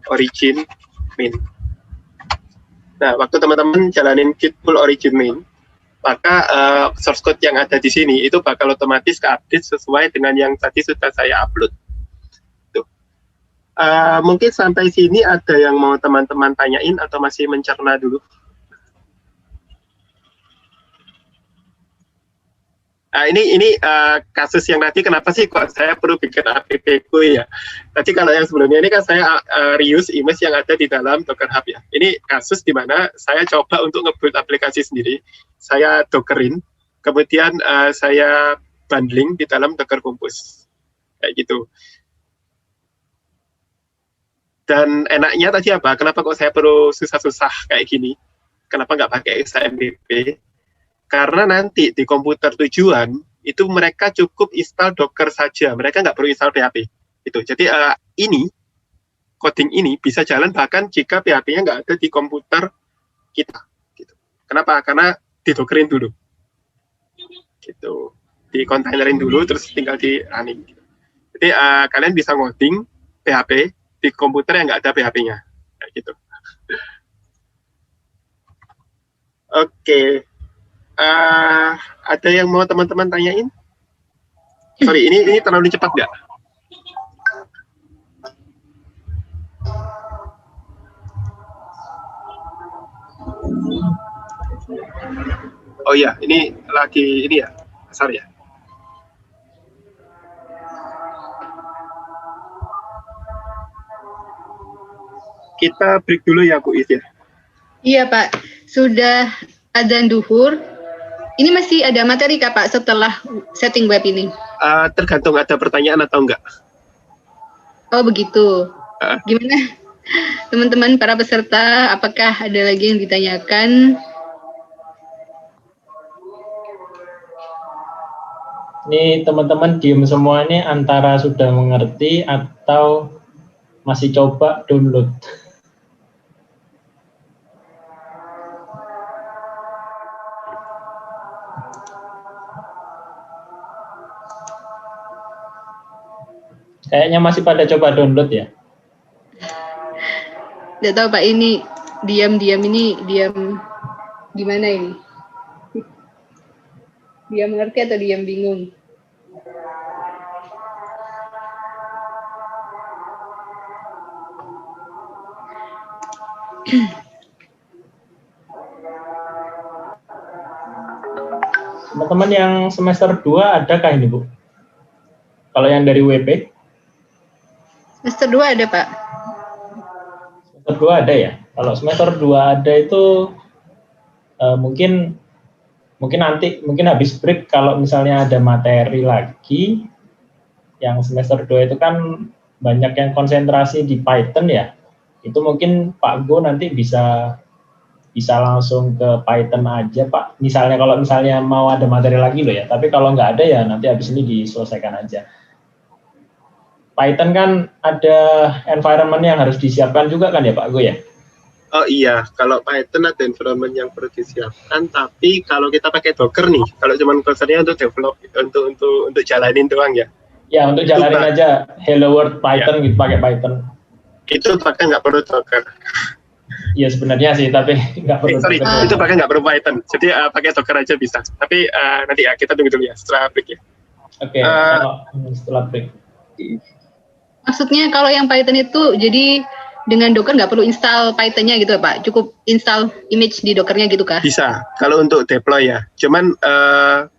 origin main. Nah, waktu teman-teman jalanin git full origin main, maka source code yang ada di sini itu bakal otomatis ke-update sesuai dengan yang tadi sudah saya upload. Tuh. Mungkin sampai sini ada yang mau teman-teman tanyain atau masih mencerna dulu? Ini kasus yang tadi kenapa sih kok saya perlu bikin app-ku ya? Tadi kalau yang sebelumnya ini kan saya reuse image yang ada di dalam Docker Hub ya. Ini kasus di mana saya coba untuk nge-build aplikasi sendiri, saya dockerin, kemudian saya bundling di dalam Docker Compose, kayak gitu. Dan enaknya tadi apa? Kenapa kok saya perlu susah-susah kayak gini? Kenapa nggak pakai XAMPP? Karena nanti di komputer tujuan itu mereka cukup install Docker saja, mereka nggak perlu install PHP. Itu. Jadi ini coding ini bisa jalan bahkan jika PHP-nya nggak ada di komputer kita. Gitu. Kenapa? Karena di-dockerin dulu. Gitu. Di-containerin dulu, terus tinggal di running. Gitu. Jadi kalian bisa ngoding PHP di komputer yang nggak ada PHP-nya. Kayak gitu. Oke. Ada yang mau teman-teman tanyain? Sorry, ini terlalu cepat nggak? Oh iya, ini lagi ini ya, besar ya. Kita break dulu ya, Bu Is ya. Iya Pak, sudah adzan duhur. Ini masih ada materi Kak Pak setelah setting web ini? Tergantung ada pertanyaan atau enggak. Oh begitu. Gimana teman-teman para peserta, apakah ada lagi yang ditanyakan? Ini teman-teman diem semua ini antara sudah mengerti atau masih coba download. Kayaknya masih pada coba download ya. Nggak tahu Pak, ini diam gimana ini? Diam mengerti atau diam bingung? Teman-teman yang semester 2 adakah ini, Bu? Kalau yang dari WP? Semester 2 ada, Pak. Semester 2 ada ya? Kalau semester 2 ada itu mungkin habis break kalau misalnya ada materi lagi. Yang semester 2 itu kan banyak yang konsentrasi di Python ya. Itu mungkin Pak Go nanti bisa langsung ke Python aja, Pak. Kalau misalnya mau ada materi lagi loh ya. Tapi kalau nggak ada ya nanti habis ini diselesaikan aja. Python kan ada environment yang harus disiapkan juga kan ya Pak Go ya? Oh iya, kalau Python ada environment yang perlu disiapkan, tapi kalau kita pakai Docker nih, kalau cuma concernnya untuk develop, untuk jalanin doang ya. Ya, untuk jalanin aja Hello World Python ya. Gitu, pakai Python. Itu pakai nggak perlu Docker. Iya sebenarnya sih, tapi nggak perlu. Itu pakai nggak perlu Python, jadi pakai Docker aja bisa. Tapi nanti ya kita tunggu dulu ya setelah break ya. Oke, setelah break. Maksudnya kalau yang Python itu jadi dengan Docker nggak perlu install Python-nya gitu Pak? Cukup install image di Docker-nya gitu kah? Bisa, kalau untuk deploy ya. Cuman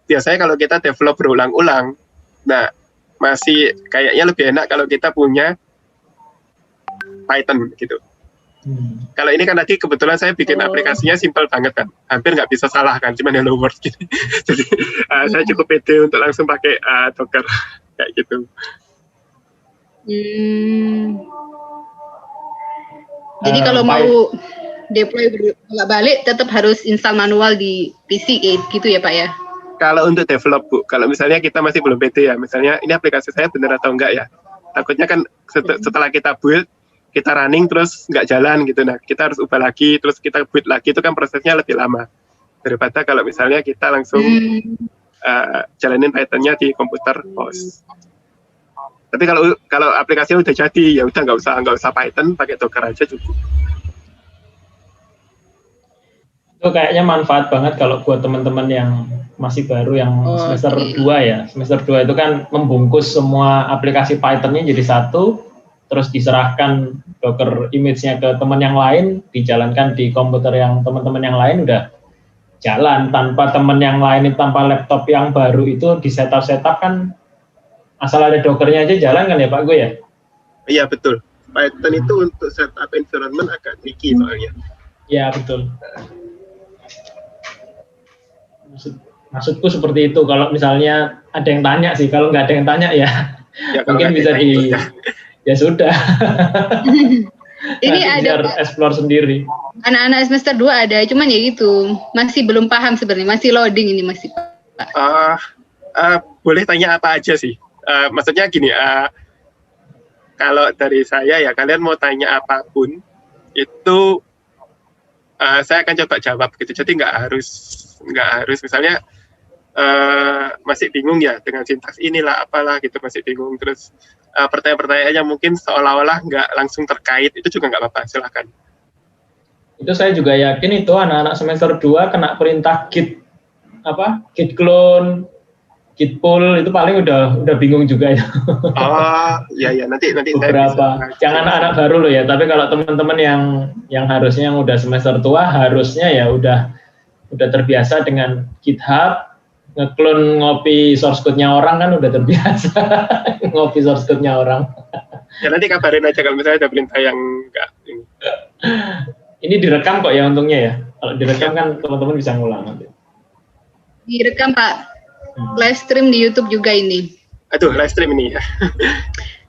biasanya kalau kita develop berulang-ulang, nah masih kayaknya lebih enak kalau kita punya Python gitu. Kalau ini kan tadi kebetulan saya bikin aplikasinya simpel banget kan, hampir nggak bisa salah kan, cuma Hello World gitu. Jadi saya cukup pede untuk langsung pakai Docker kayak gitu. Jadi kalau mau deploy balik tetap harus install manual di PC gitu ya Pak ya? Kalau untuk develop Bu, kalau misalnya kita masih belum pede ya, misalnya ini aplikasi saya benar atau enggak ya, takutnya kan setelah kita build, kita running terus nggak jalan gitu, nah kita harus ubah lagi, terus kita build lagi, itu kan prosesnya lebih lama daripada kalau misalnya kita langsung jalanin Python-nya di komputer host. Tapi kalau aplikasinya udah jadi, ya udah nggak usah Python, pakai Docker aja cukup. Itu kayaknya manfaat banget kalau buat teman-teman yang masih baru yang semester 2 ya. Semester 2 itu kan membungkus semua aplikasi Python-nya jadi satu, terus diserahkan Docker image-nya ke teman yang lain, dijalankan di komputer yang teman-teman yang lain, udah jalan tanpa teman yang lain, tanpa laptop yang baru itu di setup kan. Asal ada Docker-nya aja jalan kan ya Pak Go ya? Iya betul. Python itu untuk setup environment agak tricky soalnya. Iya betul. Maksudku seperti itu. Kalau misalnya ada yang tanya sih, kalau nggak ada yang tanya ya mungkin bisa ya sudah. Ini ada explore sendiri. Anak-anak semester 2 ada, cuman ya gitu masih belum paham sebenarnya, masih loading ini masih Pak. Boleh tanya apa aja sih? Maksudnya gini, kalau dari saya ya kalian mau tanya apapun itu saya akan coba jawab gitu. Jadi nggak harus misalnya masih bingung ya dengan sintaks inilah apalah gitu, masih bingung, terus pertanyaan-pertanyaannya mungkin seolah-olah nggak langsung terkait, itu juga nggak apa-apa, silakan. Itu saya juga yakin itu anak-anak semester 2 kena perintah git clone, git pull, itu paling udah bingung juga ya. Iya nanti beberapa. Jangan anak baru loh ya, tapi kalau teman-teman yang harusnya yang udah semester tua harusnya ya udah terbiasa dengan GitHub, nge-clone ngopi source code-nya orang kan udah terbiasa. Ngopi source code-nya orang. Ya nanti kabarin aja kalau misalnya ada perintah yang enggak ini. Ini direkam kok ya untungnya ya. Kalau direkam kan teman-teman bisa ngulang nanti. Direkam Pak. Live stream di YouTube juga ini. Aduh, live stream ini ya.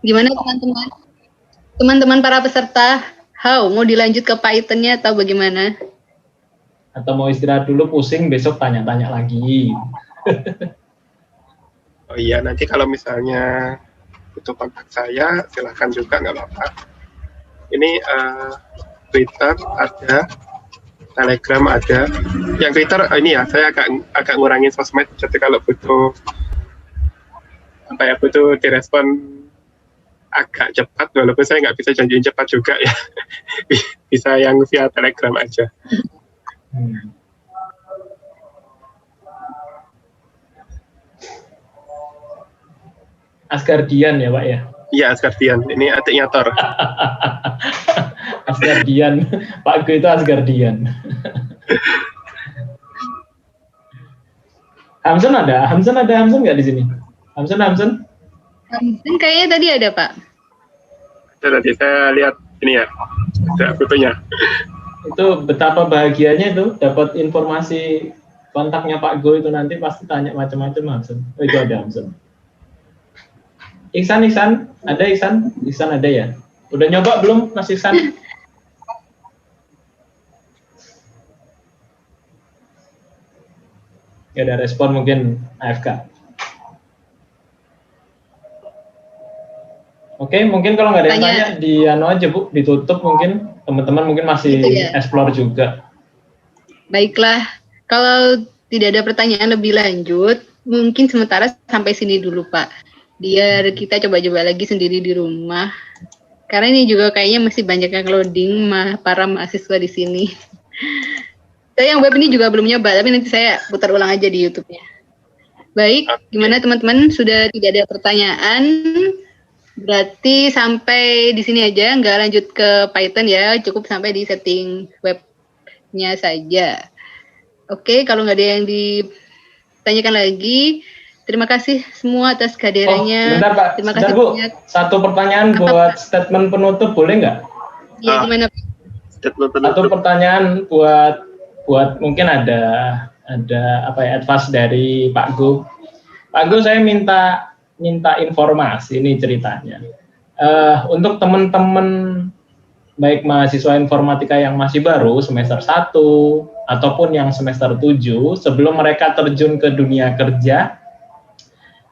Gimana teman-teman? Teman-teman para peserta, mau dilanjut ke Python-nya atau bagaimana? Atau mau istirahat dulu, pusing, besok tanya-tanya lagi. Oh iya, nanti kalau misalnya butuh kontak saya, silahkan juga, nggak apa-apa. Ini Twitter ada, Telegram ada. Yang Twitter ini ya, saya agak ngurangin sosmed. Jadi kalau butuh direspon agak cepat, walaupun saya nggak bisa janjiin cepat juga ya. Bisa yang via Telegram aja. Asgardian ya Pak ya? Iya, Asgardian. Ini adiknya Thor. Asgardian. Pak Go itu Asgardian. Hamsun nggak di sini? Hamsun? Hamsun kayaknya tadi ada Pak. Tadi saya lihat ini ya, ada fotonya. Itu betapa bahagianya itu dapat informasi kontaknya Pak Go itu, nanti pasti tanya macam-macam Hamsun. Oh, itu ada Hamsun. Iksan ada Iksan ada ya? Udah nyoba belum Mas Iksan? Ya ada respon mungkin AFK. Oke, mungkin kalau nggak ada yang tanya di aja Bu, ditutup mungkin teman-teman mungkin masih explore juga. Baiklah, kalau tidak ada pertanyaan lebih lanjut, mungkin sementara sampai sini dulu Pak. Biar kita coba-coba lagi sendiri di rumah. Karena ini juga kayaknya masih banyak yang loading para mahasiswa di sini. Saya yang web ini juga belum nyoba, tapi nanti saya putar ulang aja di YouTube-nya. Baik, gimana teman-teman? Sudah tidak ada pertanyaan? Berarti sampai di sini aja, nggak lanjut ke Python ya, cukup sampai di setting webnya saja. Oke, kalau nggak ada yang ditanyakan lagi, terima kasih semua atas kehadirannya. Bentar Pak, terima kasih Bu. banyak. Satu pertanyaan buat statement penutup, boleh nggak? Iya, gimana Pak? Statement penutup. Satu pertanyaan buat mungkin ada apa ya, advice dari Pak Go. Pak Go, saya minta informasi ini ceritanya. Untuk teman-teman baik mahasiswa informatika yang masih baru semester 1 ataupun yang semester 7, sebelum mereka terjun ke dunia kerja,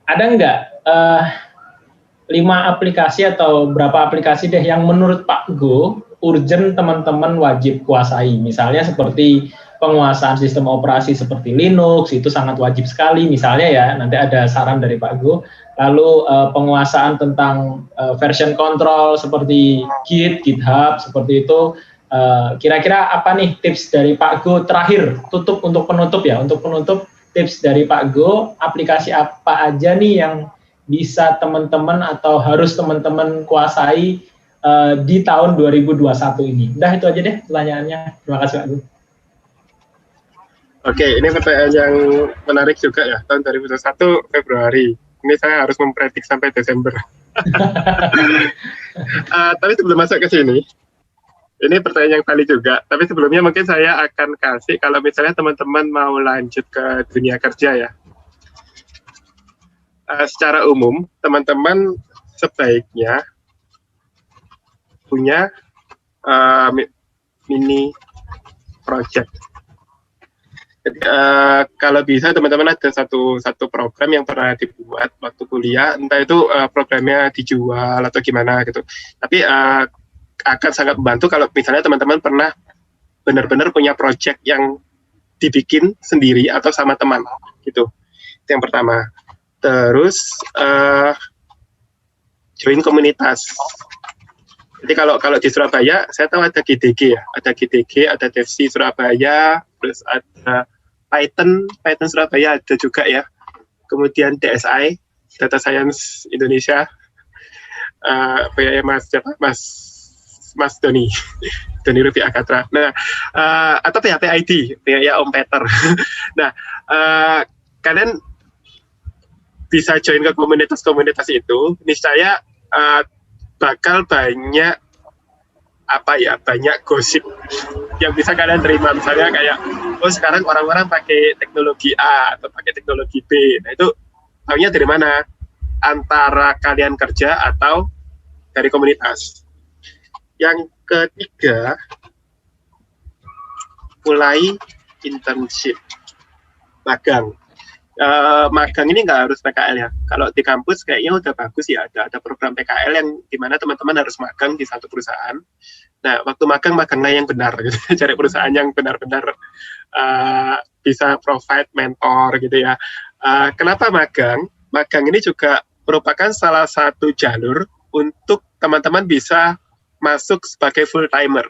ada nggak 5 aplikasi atau berapa aplikasi deh yang menurut Pak Go urgent teman-teman wajib kuasai? Misalnya seperti penguasaan sistem operasi seperti Linux, itu sangat wajib sekali misalnya ya, nanti ada saran dari Pak Go. Lalu penguasaan tentang version control seperti Git, GitHub, seperti itu. Kira-kira apa nih tips dari Pak Go terakhir, untuk penutup ya, untuk penutup tips dari Pak Go, aplikasi apa aja nih yang bisa teman-teman atau harus teman-teman kuasai di tahun 2021 ini? Udah itu aja deh pertanyaannya. Terima kasih Pak Go. Oke, ini pertanyaan yang menarik juga ya, tahun 2021 Februari. Ini saya harus mempredik sampai Desember. Tapi sebelum masuk ke sini, ini pertanyaan yang valid juga. Tapi sebelumnya mungkin saya akan kasih, kalau misalnya teman-teman mau lanjut ke dunia kerja ya. Secara umum, teman-teman sebaiknya punya mini project. Jadi, kalau bisa teman-teman ada satu program yang pernah dibuat waktu kuliah, entah itu programnya dijual atau gimana gitu. Tapi akan sangat membantu kalau misalnya teman-teman pernah benar-benar punya project yang dibikin sendiri atau sama teman gitu. Itu yang pertama. Terus join komunitas. Jadi kalau di Surabaya, saya tahu ada GDG ya, ada GDG, ada DevC Surabaya, terus ada Python Surabaya ada juga ya. Kemudian DSI, Data Science Indonesia, Mas Doni Rufi Akatra. Nah, atau PHP ID, ya Om Peter. Nah, kalian bisa join ke komunitas-komunitas itu, niscaya bakal banyak banyak gosip yang bisa kalian terima. Misalnya kayak, oh sekarang orang-orang pakai teknologi A atau pakai teknologi B. Nah itu tahunya dari mana? Antara kalian kerja atau dari komunitas. Yang ketiga, mulai internship, magang. Magang ini nggak harus PKL ya. Kalau di kampus kayaknya udah bagus ya, ada program PKL yang dimana teman-teman harus magang di satu perusahaan. Nah, waktu maganglah yang benar, gitu. Cari perusahaan yang benar-benar bisa provide mentor gitu ya. Kenapa magang? Magang ini juga merupakan salah satu jalur untuk teman-teman bisa masuk sebagai full timer.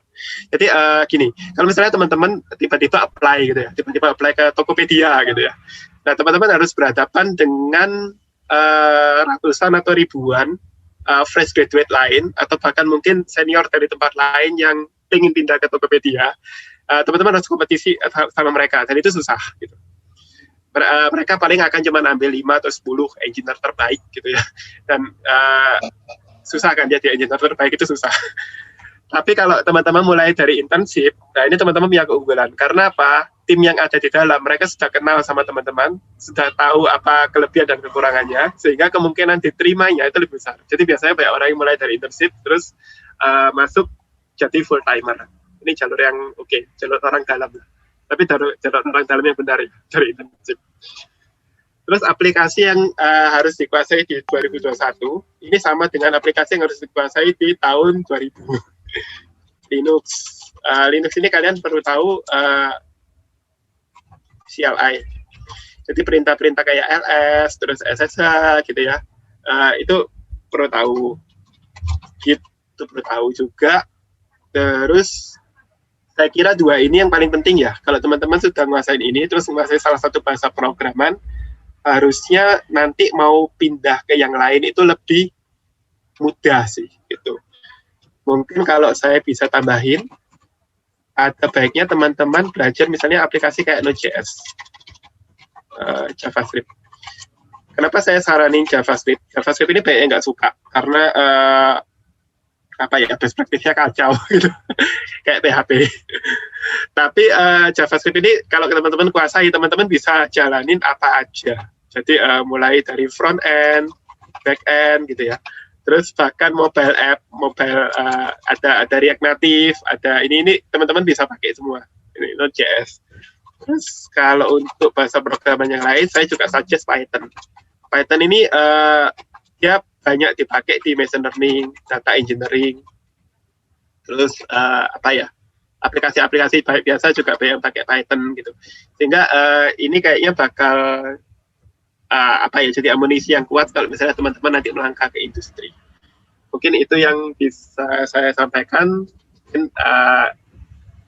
Jadi gini, kalau misalnya teman-teman tiba-tiba apply gitu ya, tiba-tiba apply ke Tokopedia gitu ya. Nah, teman-teman harus berhadapan dengan ratusan atau ribuan fresh graduate lain atau bahkan mungkin senior dari tempat lain yang ingin pindah ke Tokopedia. Teman-teman harus kompetisi sama mereka dan itu susah gitu. Mereka paling akan cuma ambil 5 atau 10 engineer terbaik gitu ya. Dan susah kan jadi engineer terbaik itu susah. Tapi kalau teman-teman mulai dari internship, nah ini teman-teman punya keunggulan. Karena apa? Tim yang ada di dalam, mereka sudah kenal sama teman-teman, sudah tahu apa kelebihan dan kekurangannya, sehingga kemungkinan diterimanya itu lebih besar. Jadi biasanya banyak orang yang mulai dari internship, terus masuk jadi full timer. Ini jalur yang oke, jalur orang dalam. Tapi jalur orang dalam yang benar ya, dari internship. Terus aplikasi yang harus dikuasai di 2021, ini sama dengan aplikasi yang harus dikuasai di tahun 2000. Linux. Linux ini kalian perlu tahu CLI. Jadi perintah-perintah kayak ls, terus SSH gitu ya. Itu perlu tahu. Git itu perlu tahu juga. Terus saya kira dua ini yang paling penting ya. Kalau teman-teman sudah menguasai ini, terus menguasai salah satu bahasa programan, harusnya nanti mau pindah ke yang lain itu lebih mudah sih gitu. Mungkin kalau saya bisa tambahin, ada baiknya teman-teman belajar misalnya aplikasi kayak Node.js, JavaScript. Kenapa saya saranin JavaScript? JavaScript ini banyak yang nggak suka karena best practice-nya kacau gitu, kayak PHP. Tapi JavaScript ini kalau teman-teman kuasai, teman-teman bisa jalanin apa aja. Jadi mulai dari front end, back end gitu ya. Terus bahkan mobile app, ada React Native, ada ini teman-teman bisa pakai semua. Ini Node.js. Terus kalau untuk bahasa programan yang lain, saya juga suggest Python. Python ini dia banyak dipakai di machine learning, data engineering. Terus aplikasi-aplikasi biasa juga banyak pakai Python gitu. Sehingga ini kayaknya bakal jadi amunisi yang kuat kalau misalnya teman-teman nanti melangkah ke industri. Mungkin itu yang bisa saya sampaikan. Mungkin,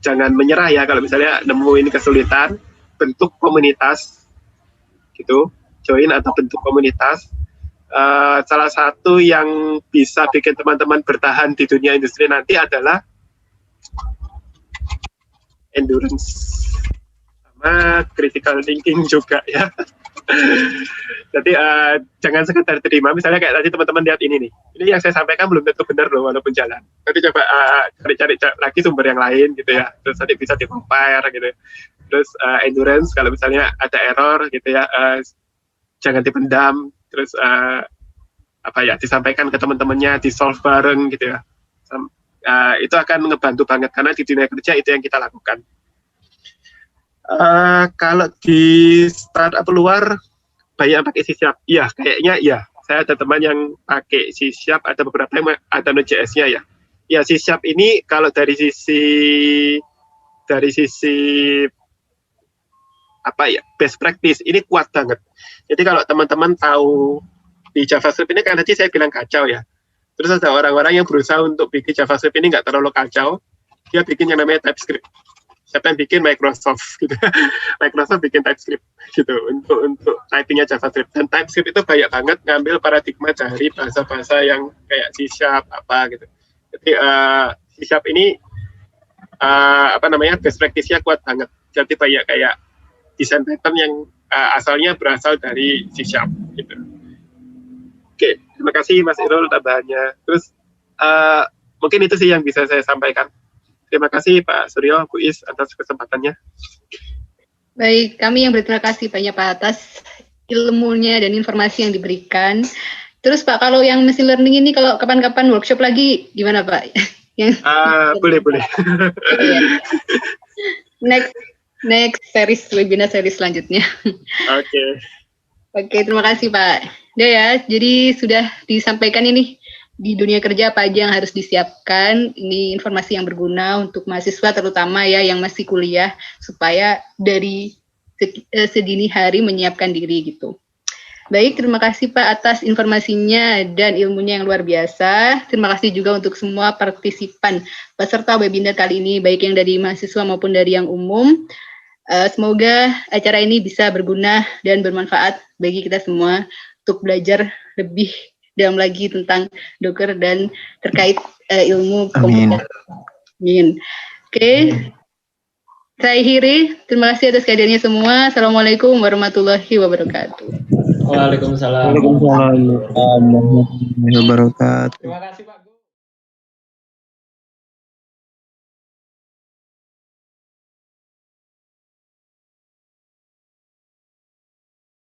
jangan menyerah ya kalau misalnya nemuin kesulitan, bentuk komunitas gitu, join atau bentuk komunitas. Salah satu yang bisa bikin teman-teman bertahan di dunia industri nanti adalah endurance sama critical thinking juga ya. Jadi jangan sekedar terima, misalnya kayak tadi teman-teman lihat ini nih, ini yang saya sampaikan belum tentu benar loh walaupun jalan. Nanti coba cari lagi sumber yang lain gitu ya, terus nanti bisa di-compare gitu. Terus endurance, kalau misalnya ada error gitu ya, jangan dipendam, terus disampaikan ke teman-temannya, di-solve bareng gitu ya. Itu akan ngebantu banget, karena di dunia kerja itu yang kita lakukan. Kalau di startup luar banyak pakai C#, ya kayaknya ya. Saya ada teman yang pakai C#, ada beberapa yang ada Node.js-nya ya. Ya C# ini kalau dari sisi best practice ini kuat banget. Jadi kalau teman-teman tahu di JavaScript ini kan tadi saya bilang kacau ya. Terus ada orang-orang yang berusaha untuk bikin JavaScript ini nggak terlalu kacau. Dia bikin yang namanya TypeScript. Siapa yang bikin? Microsoft gitu. Microsoft bikin TypeScript gitu untuk typingnya JavaScript. Dan TypeScript itu banyak banget ngambil paradigma dari bahasa-bahasa yang kayak C# gitu. Jadi C# ini best practice-nya kuat banget. Jadi banyak kayak desain pattern yang asalnya berasal dari C# gitu. Oke, terima kasih Mas Irul tambahannya. Terus mungkin itu sih yang bisa saya sampaikan. Terima kasih Pak Suryo, Bu Is atas kesempatannya. Baik, kami yang berterima kasih banyak Pak atas ilmunya dan informasi yang diberikan. Terus Pak, kalau yang machine learning ini kalau kapan-kapan workshop lagi gimana Pak? Boleh. Next webinar series selanjutnya. Oke, terima kasih Pak. Udah ya, jadi sudah disampaikan ini di dunia kerja apa aja yang harus disiapkan. Ini informasi yang berguna untuk mahasiswa terutama ya yang masih kuliah supaya dari sedini hari menyiapkan diri gitu. Baik, terima kasih Pak atas informasinya dan ilmunya yang luar biasa. Terima kasih juga untuk semua partisipan peserta webinar kali ini, baik yang dari mahasiswa maupun dari yang umum. Semoga acara ini bisa berguna dan bermanfaat bagi kita semua untuk belajar lebih dalam lagi tentang Docker dan terkait ilmu komputer. Amin. Oke. Saya akhiri. Terima kasih atas kehadirannya semua. Assalamualaikum warahmatullahi wabarakatuh. Waalaikumsalam. Waalaikumsalam warahmatullahi wabarakatuh. Terima kasih Pak.